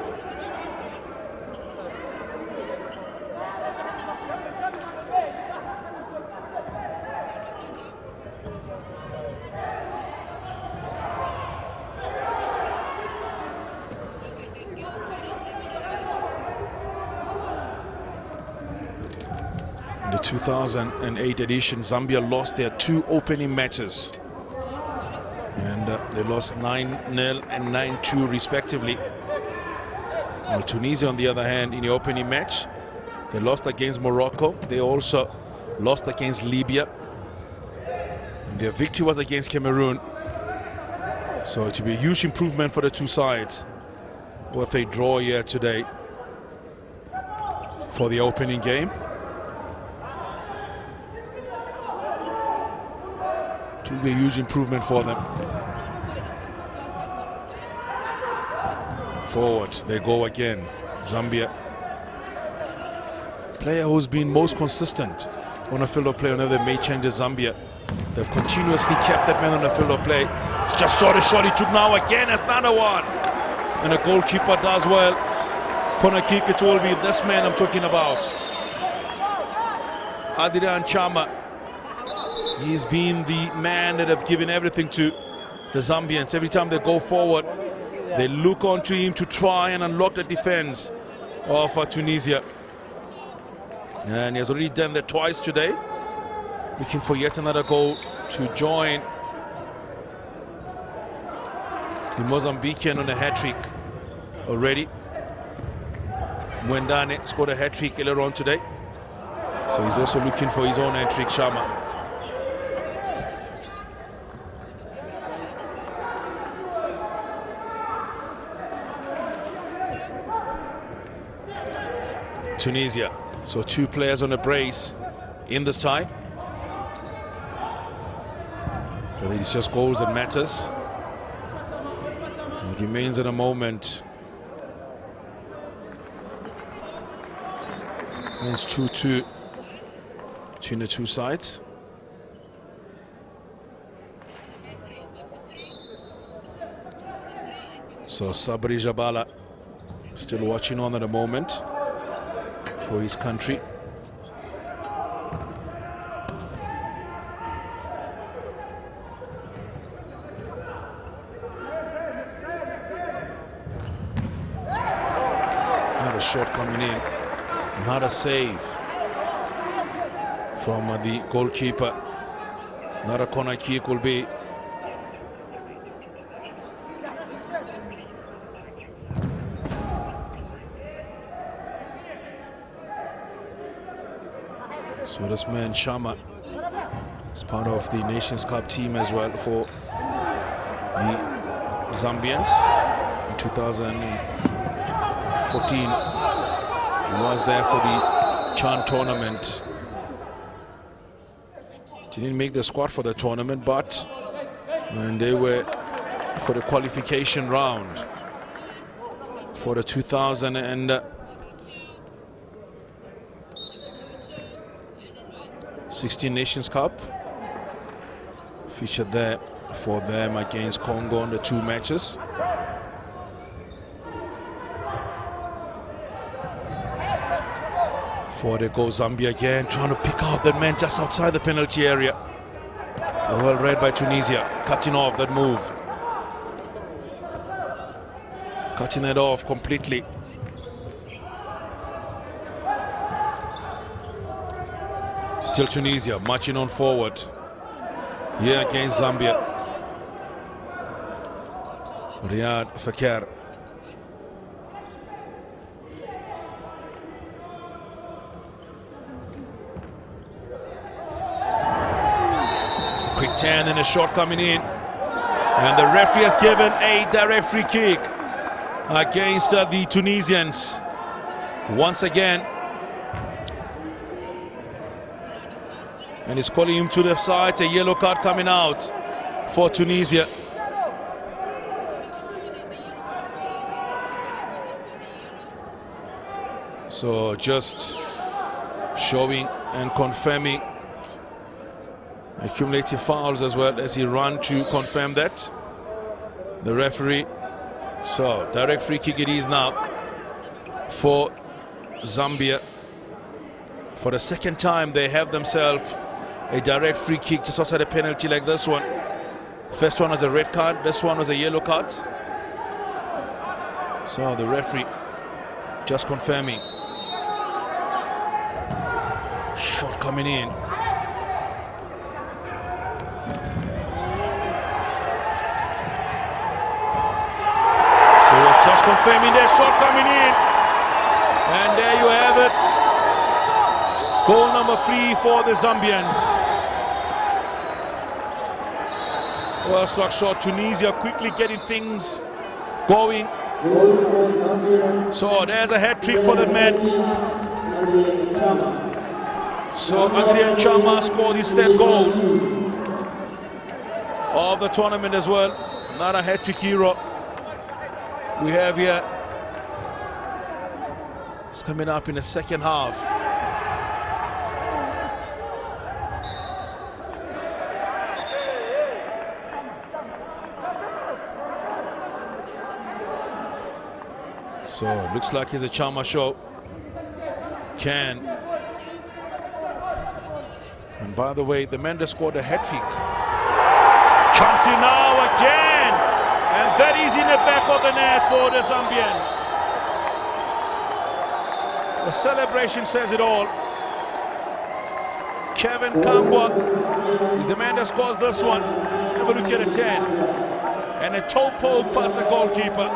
In the 2008 edition, Zambia lost their two opening matches. And they lost 9-0 and 9-2 respectively. While Tunisia, on the other hand, in the opening match, they lost against Morocco. They also lost against Libya. And their victory was against Cameroon. So it will be a huge improvement for the two sides with a draw here today for the opening game. It will be a huge improvement for them. Forwards, they go again. Zambia. Player who's been most consistent on the field of play whenever they made changes, Zambia. They've continuously kept that man on the field of play. It's just saw the shot he took now again. That's another one. And the goalkeeper does well. Corner kick, it will be this man I'm talking about. Adrian Chama. He's been the man that have given everything to the Zambians. Every time they go forward, they look onto him to try and unlock the defense of Tunisia. And he has already done that twice today, looking for yet another goal to join the Mozambican on a hat-trick already. Mwendane scored a hat-trick earlier on today, so he's also looking for his own hat-trick, Shama. Tunisia, so 2 players on a brace in this tie. But it's just goals that matters. It remains at a moment. It's 2-2 between the two sides. So Sabri Jabala still watching on at the moment for his country. Another shot coming in. Not a save from the goalkeeper. Not a corner kick will be. So this man Shama is part of the Nations Cup team as well for the Zambians in 2014. He was there for the Chan tournament. Didn't make the squad for the tournament, but when they were for the qualification round for the 2016 Nations Cup, featured there for them against Congo in the 2 matches. Forward it goes Zambia again, trying to pick out that man just outside the penalty area. Well read by Tunisia, cutting off that move. Cutting it off completely. Still Tunisia marching on forward here against Zambia. Riyad Fakir. Quick turn and a shot coming in, and the referee has given a direct free kick against the Tunisians once again, and he's calling him to the side. A yellow card coming out for Tunisia. So just showing and confirming accumulative fouls as well as he ran to confirm that. The referee. So direct free kick it is now for Zambia. For the second time they have themselves a direct free kick just outside a penalty like this one. First one was a red card, this one was a yellow card. So the referee just confirming. Shot coming in. So it's just confirming their shot coming in. And there you have it. Goal number 3 for the Zambians. Well struck shot. Tunisia quickly getting things going. So there's a hat-trick for the men. So Adrian Chama scores his 3rd goal of the tournament as well. Not a hat-trick hero we have here. It's coming up in the second half. So looks like it's a Chama show. And by the way, the man that scored a hat-trick, Chancey now again, and that is in the back of the net for the Zambians. The celebration says it all. Kevin Kambwa is the man that scores this one. Have a look at a 10. And a toe poke past the goalkeeper.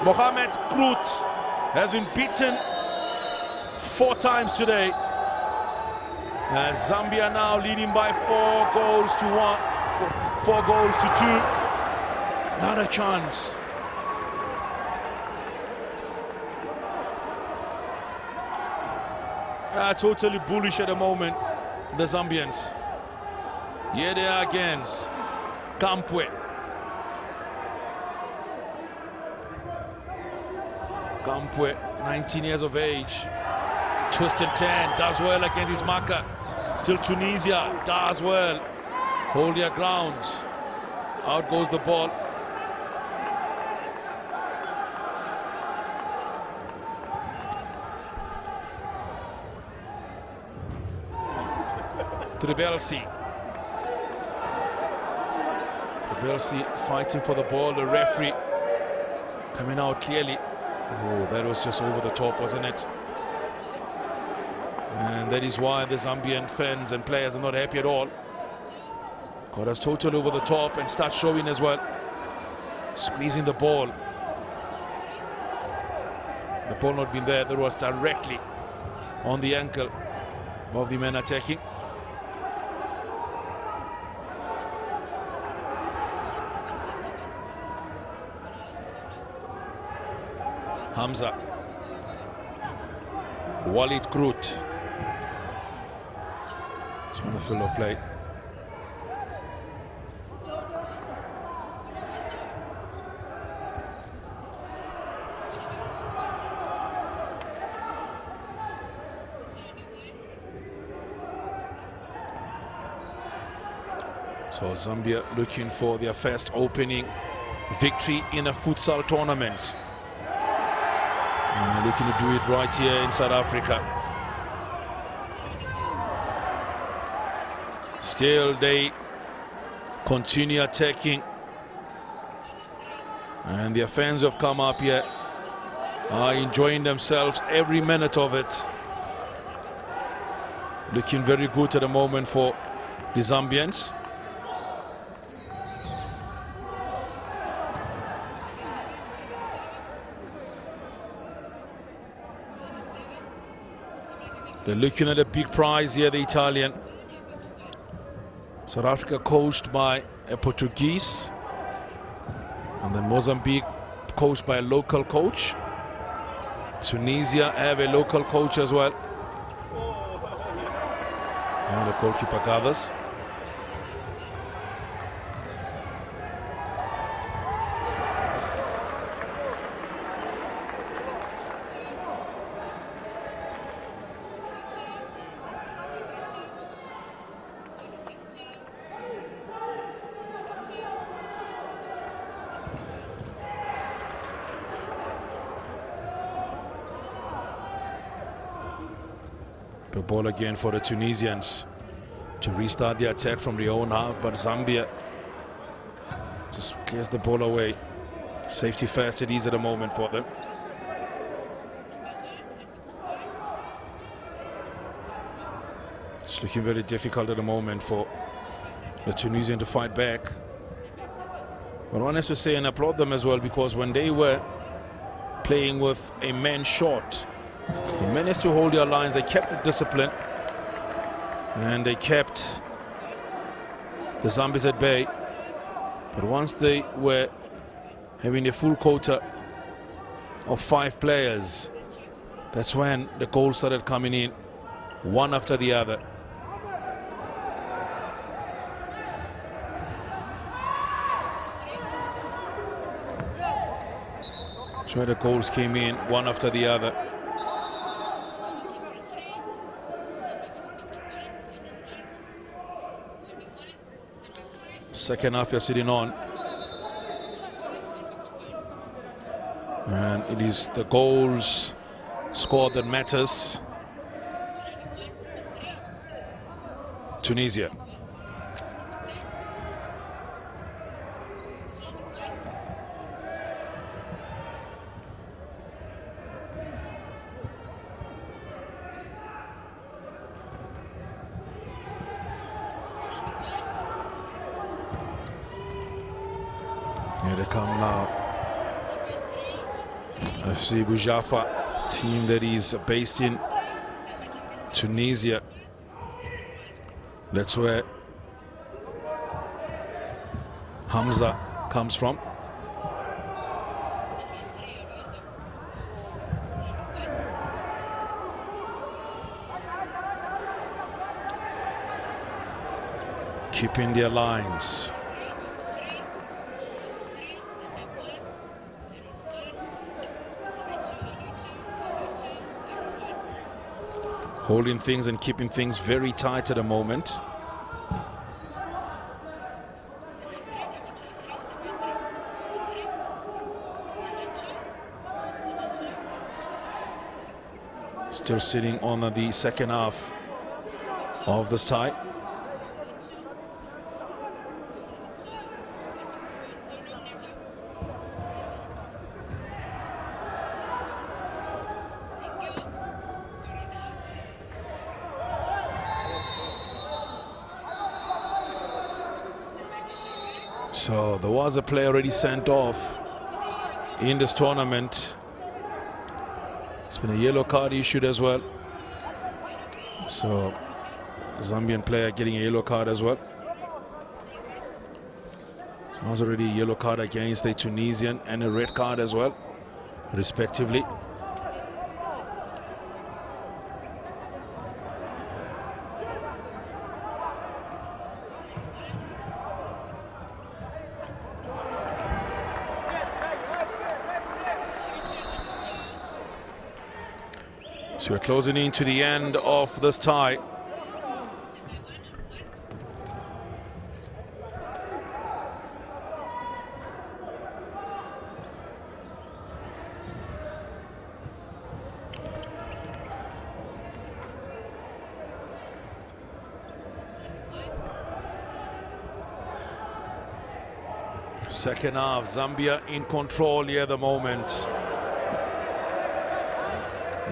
Mohamed Kroot has been beaten 4 times today. Zambia now leading by 4 goals to 1. 4 goals to 2. Not a chance. Totally bullish at the moment, the Zambians. Here they are against Kampwe. Kampwe, 19 years of age. Twisted 10, does well against his marker. Still Tunisia, does well. Hold their ground. Out goes the ball. Tribelsi fighting for the ball. The referee coming out clearly. Oh, that was just over the top, wasn't it? And that is why the Zambian fans and players are not happy at all. Got us totally over the top and start showing as well. Squeezing the ball. The ball not been there. That was directly on the ankle of the men attacking. Hamza, Walid Kroot, it's on the field of play. So Zambia looking for their first opening victory in a futsal tournament. Looking to do it right here in South Africa. Still they continue attacking, and their fans have come up here, are enjoying themselves every minute of it. Looking very good at the moment for the Zambians. They're looking at a big prize here, the Italian. South Africa coached by a Portuguese. And then Mozambique coached by a local coach. Tunisia have a local coach as well. And the goalkeeper gathers. The ball again for the Tunisians to restart the attack from the own half, but Zambia just clears the ball away. Safety first it is at the moment for them. It's looking very difficult at the moment for the Tunisian to fight back. But one has to say and applaud them as well, because when they were playing with a man short, they managed to hold their lines. They kept the discipline, and they kept the Zambians at bay. But once they were having a full quota of 5 players, that's when the goals started coming in, one after the other. That's where the goals came in, one after the other. Second half you're sitting on, and it is the goals scored that matters. Tunisia come now. FC Bujafa, team that is based in Tunisia. That's where Hamza comes from. Keeping their lines. Holding things and keeping things very tight at the moment. Still sitting on the second half of this tie. So there was a player already sent off in this tournament. It's been a yellow card issued as well. So Zambian player getting a yellow card as well. There was already a yellow card against the Tunisian and a red card as well, respectively. So we're closing in to the end of this tie. Second half, Zambia in control here at the moment.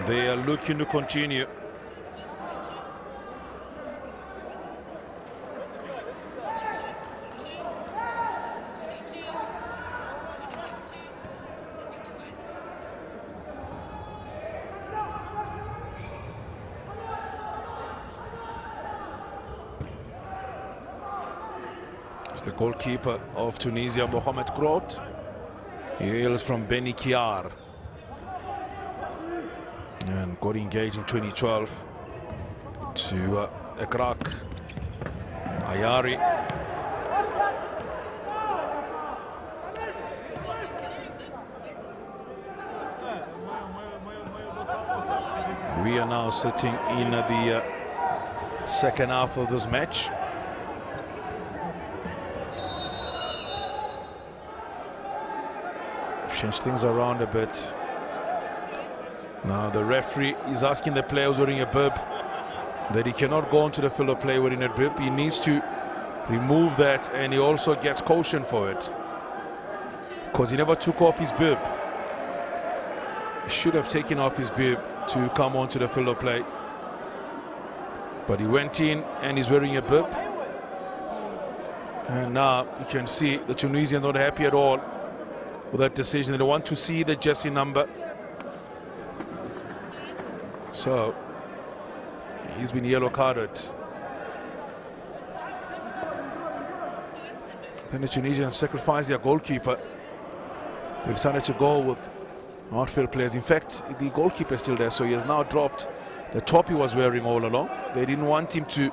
They are looking to continue. It's the goalkeeper of Tunisia, Mohamed Grot. He hails from Beni Kiar and got engaged in 2012 to Ekrak Ayari. We are now sitting in the second half of this match. Change things around a bit. Now the referee is asking the player who's wearing a bib that he cannot go onto the field of play wearing a bib. He needs to remove that, and he also gets caution for it because he never took off his bib. He should have taken off his bib to come onto the field of play, but he went in and he's wearing a bib. And now you can see the Tunisians not happy at all with that decision. They want to see the jersey number. So he's been yellow carded. Then the Tunisians sacrificed their goalkeeper. They decided to go with outfield players. In fact, the goalkeeper is still there, so he has now dropped the top he was wearing all along. They didn't want him to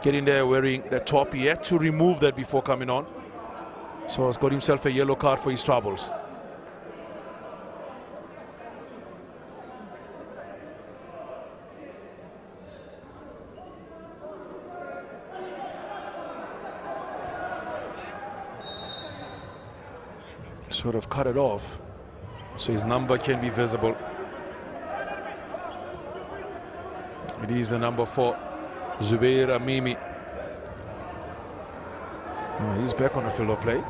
get in there wearing the top. He had to remove that before coming on. So he's got himself a yellow card for his troubles. Sort of cut it off so his number can be visible. It is the number 4, Zubair Amimi. He's back on the field of play.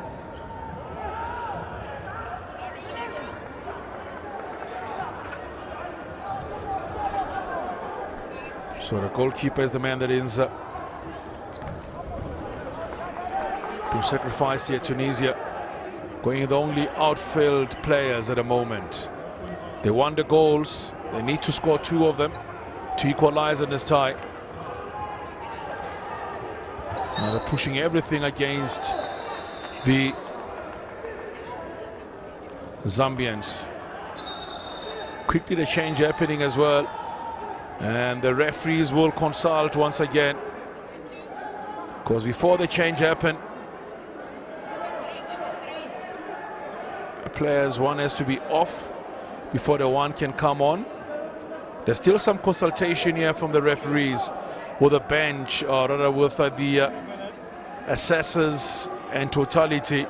So the goalkeeper is the man that is being sacrificed here, Tunisia. going the only outfield players at the moment. They won the goals. They need to score 2 of them to equalize in this tie. Now they're pushing everything against the Zambians. Quickly the change happening as well, and the referees will consult once again, because before the change happened, the players, one has to be off before the one can come on. There's still some consultation here from the referees with the bench, or rather with the assessors and totality.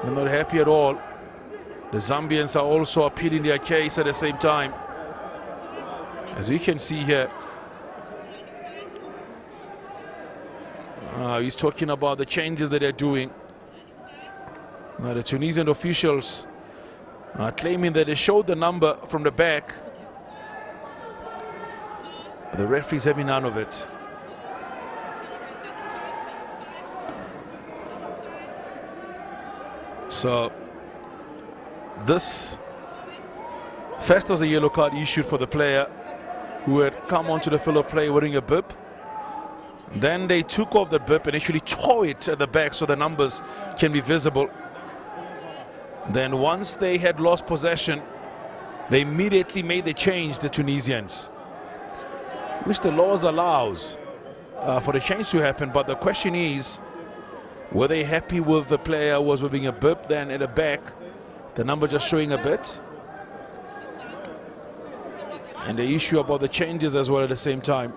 They're not happy at all. The Zambians are also appealing their case at the same time. As you can see here, he's talking about the changes that they're doing. The Tunisian officials are claiming that they showed the number from the back. The referee's having none of it. So this first was a yellow card issued for the player who had come onto the field of play wearing a bib. Then they took off the bib and actually tore it at the back so the numbers can be visible. Then once they had lost possession, they immediately made the change, the Tunisians, which the laws allows for the change to happen. But the question is, were they happy with the player who was wearing a bib? Then at the back, the number just showing a bit. And the issue about the changes as well at the same time.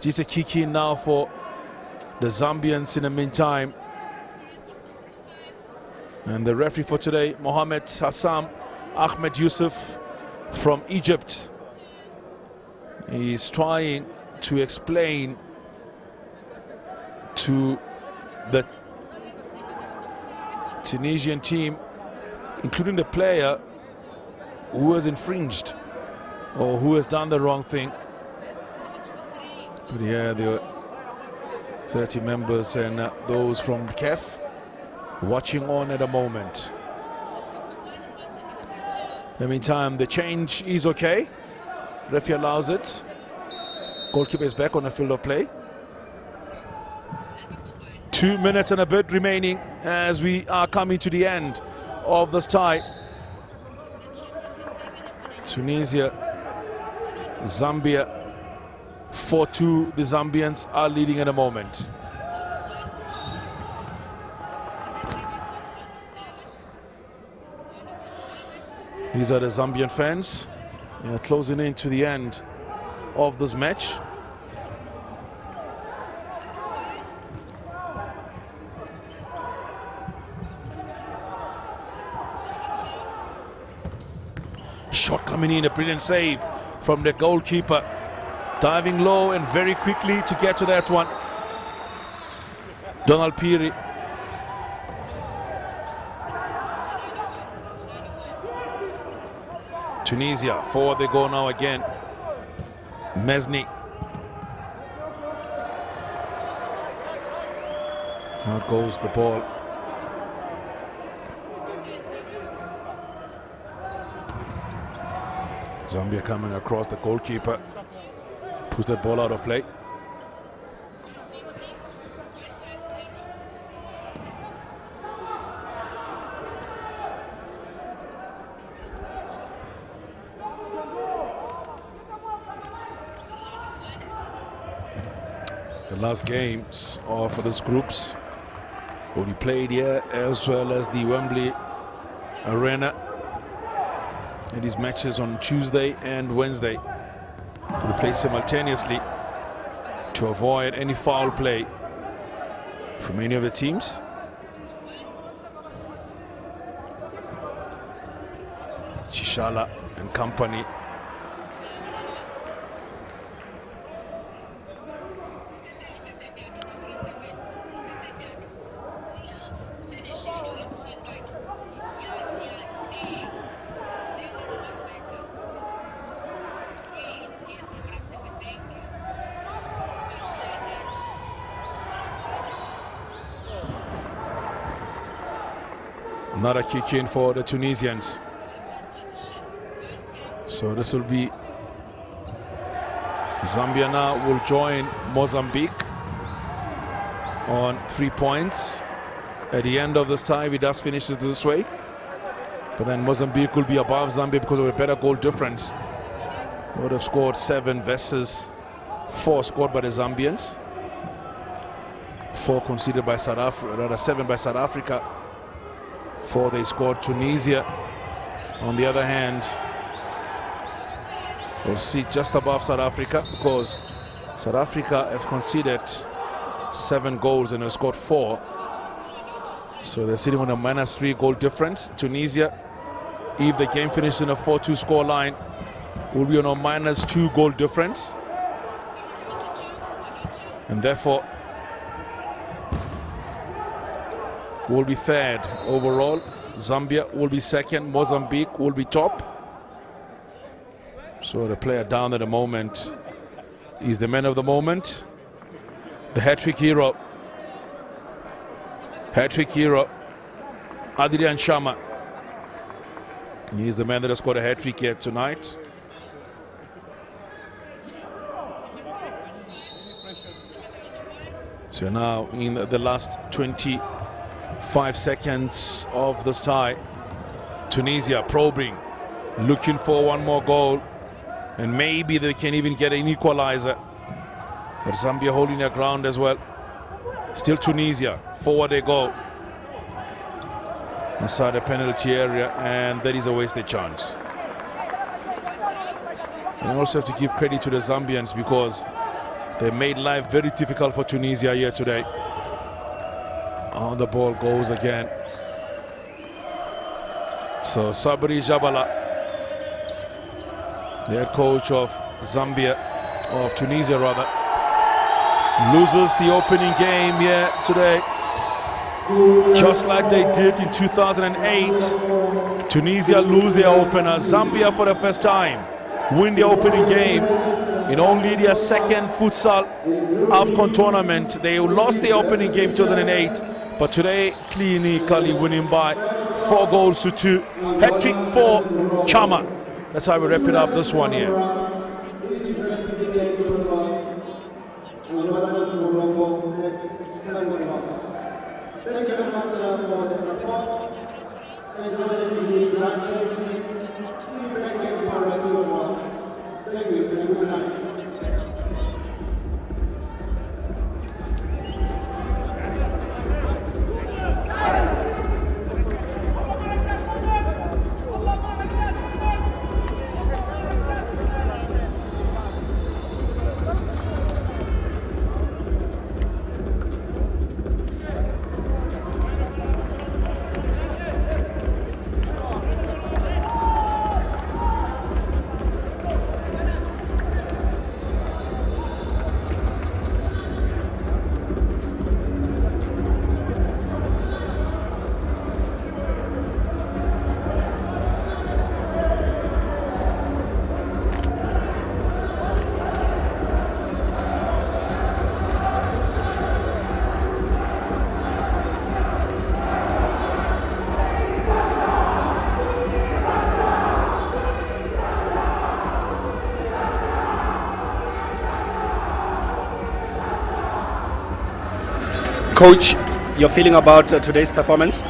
Just a kick in now for the Zambians in the meantime. And the referee for today, Mohamed Hassam Ahmed Yusuf from Egypt. He's trying to explain to the Tunisian team, including the player who has infringed or who has done the wrong thing. But yeah, there are 30 members and those from CAF watching on at the moment. In the meantime, the change is okay. Referee allows it. Goalkeeper is back on the field of play. 2 minutes and a bit remaining as we are coming to the end of this tie. Tunisia, Zambia, 4-2. The Zambians are leading at the moment. These are the Zambian fans closing in to the end of this match. Shot coming in, a brilliant save from the goalkeeper. Diving low and very quickly to get to that one. Donald Piri. Tunisia, forward they go now again. Mesni. Out goes the ball. Zambia coming across, the goalkeeper puts that ball out of play. The last games are for these groups will be played here, as well as the Wembley Arena. And these matches on Tuesday and Wednesday will play simultaneously to avoid any foul play from any of the teams. Chishala and company. Another kick in for the Tunisians. So this will be Zambia now will join Mozambique on 3 points. At the end of this tie, if it does finishes this way, but then Mozambique will be above Zambia because of a better goal difference. Would have scored 7 versus 4 scored by the Zambians. 4 conceded by South Africa, rather 7 by South Africa. 4 they scored. Tunisia, on the other hand, will sit just above South Africa because South Africa have conceded 7 goals and have scored 4. So they're sitting on a -3 goal difference. Tunisia, if the game finishes in a 4-2 score line, will be on a -2 goal difference. And therefore will be third overall. Zambia will be second. Mozambique will be top. So the player down at the moment is the man of the moment, the hat-trick hero. Hat-trick hero, Adrian Chama. He's the man that has scored a hat-trick here tonight. So now in the last 25 seconds of this tie, Tunisia probing, looking for one more goal, and maybe they can even get an equalizer. But Zambia holding their ground as well. Still Tunisia, forward they go. Inside the penalty area, and that is a wasted chance. And I also have to give credit to the Zambians because they made life very difficult for Tunisia here today. On the ball goes again. So Sabri Jabala, the head coach of Zambia, of Tunisia rather, loses the opening game here today. Just like they did in 2008, Tunisia lose their opener. Zambia for the first time win the opening game in only their second futsal AFCON tournament. They lost the opening game 2008, but today clinically winning by 4 goals to 2. Hat-trick for Chama. That's how we wrap it up this one here. Thank you very much for the support. Thank you for the Thank you. Good night. Coach, your feeling about today's performance?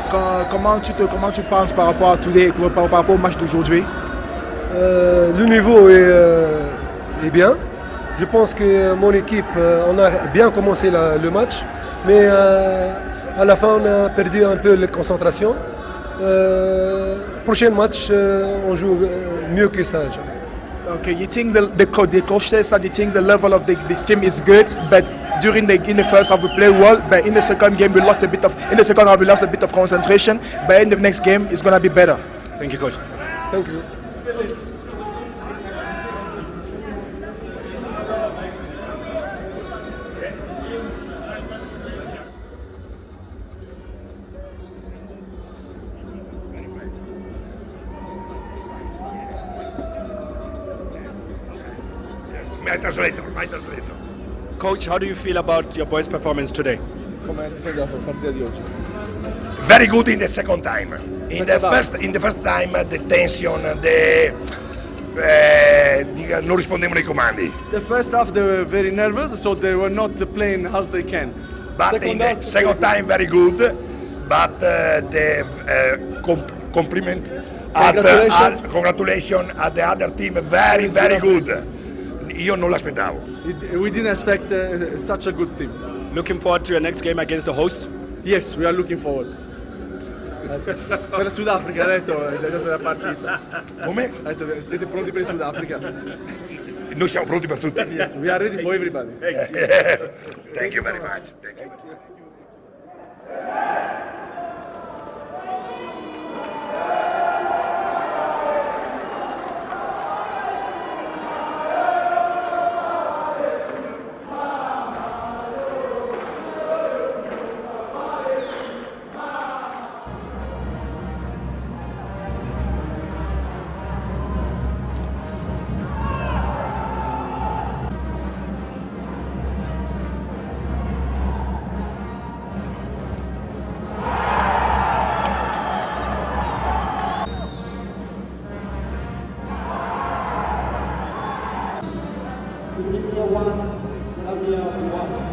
Comment tu penses par rapport au match d'aujourd'hui? Le niveau est bien. Je pense que mon équipe, on a bien commencé le match, mais à la fin on a perdu un peu la concentration. Prochain match, on joue mieux que ça. Okay, you think the coach says that he thinks the level of this team is good, but in the first half we played well, but in the second game we lost a bit of concentration, but in the next game it's gonna be better. Thank you, coach. Thank you. Coach, how do you feel about your boys' performance today? very good in the second time. In the first time the tension, non rispondevano ai comandi. The first half they were very nervous, so they were not playing as they can. But in the second time very good, but the compliment congratulations at the other team, very good. Io non l'aspettavo. We didn't expect such a good team. Looking forward to your next game against the hosts? Yes, we are looking forward. Per Sudafrica, ha detto, per la partita. Come? Ha detto, siete pronti per il Sudafrica? Noi siamo pronti per tutti. Yes, we are ready for everybody. Thank you very much. Thank you. Tunisia 1, Zambia 1.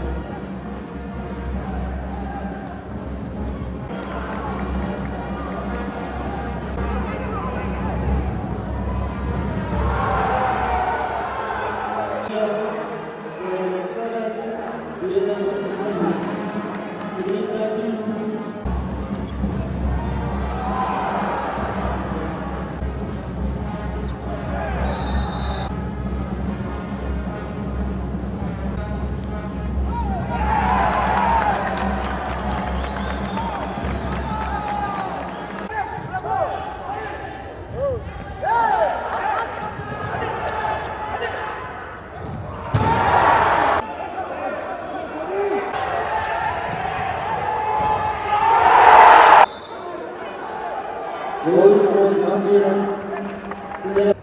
Goal for Zambia.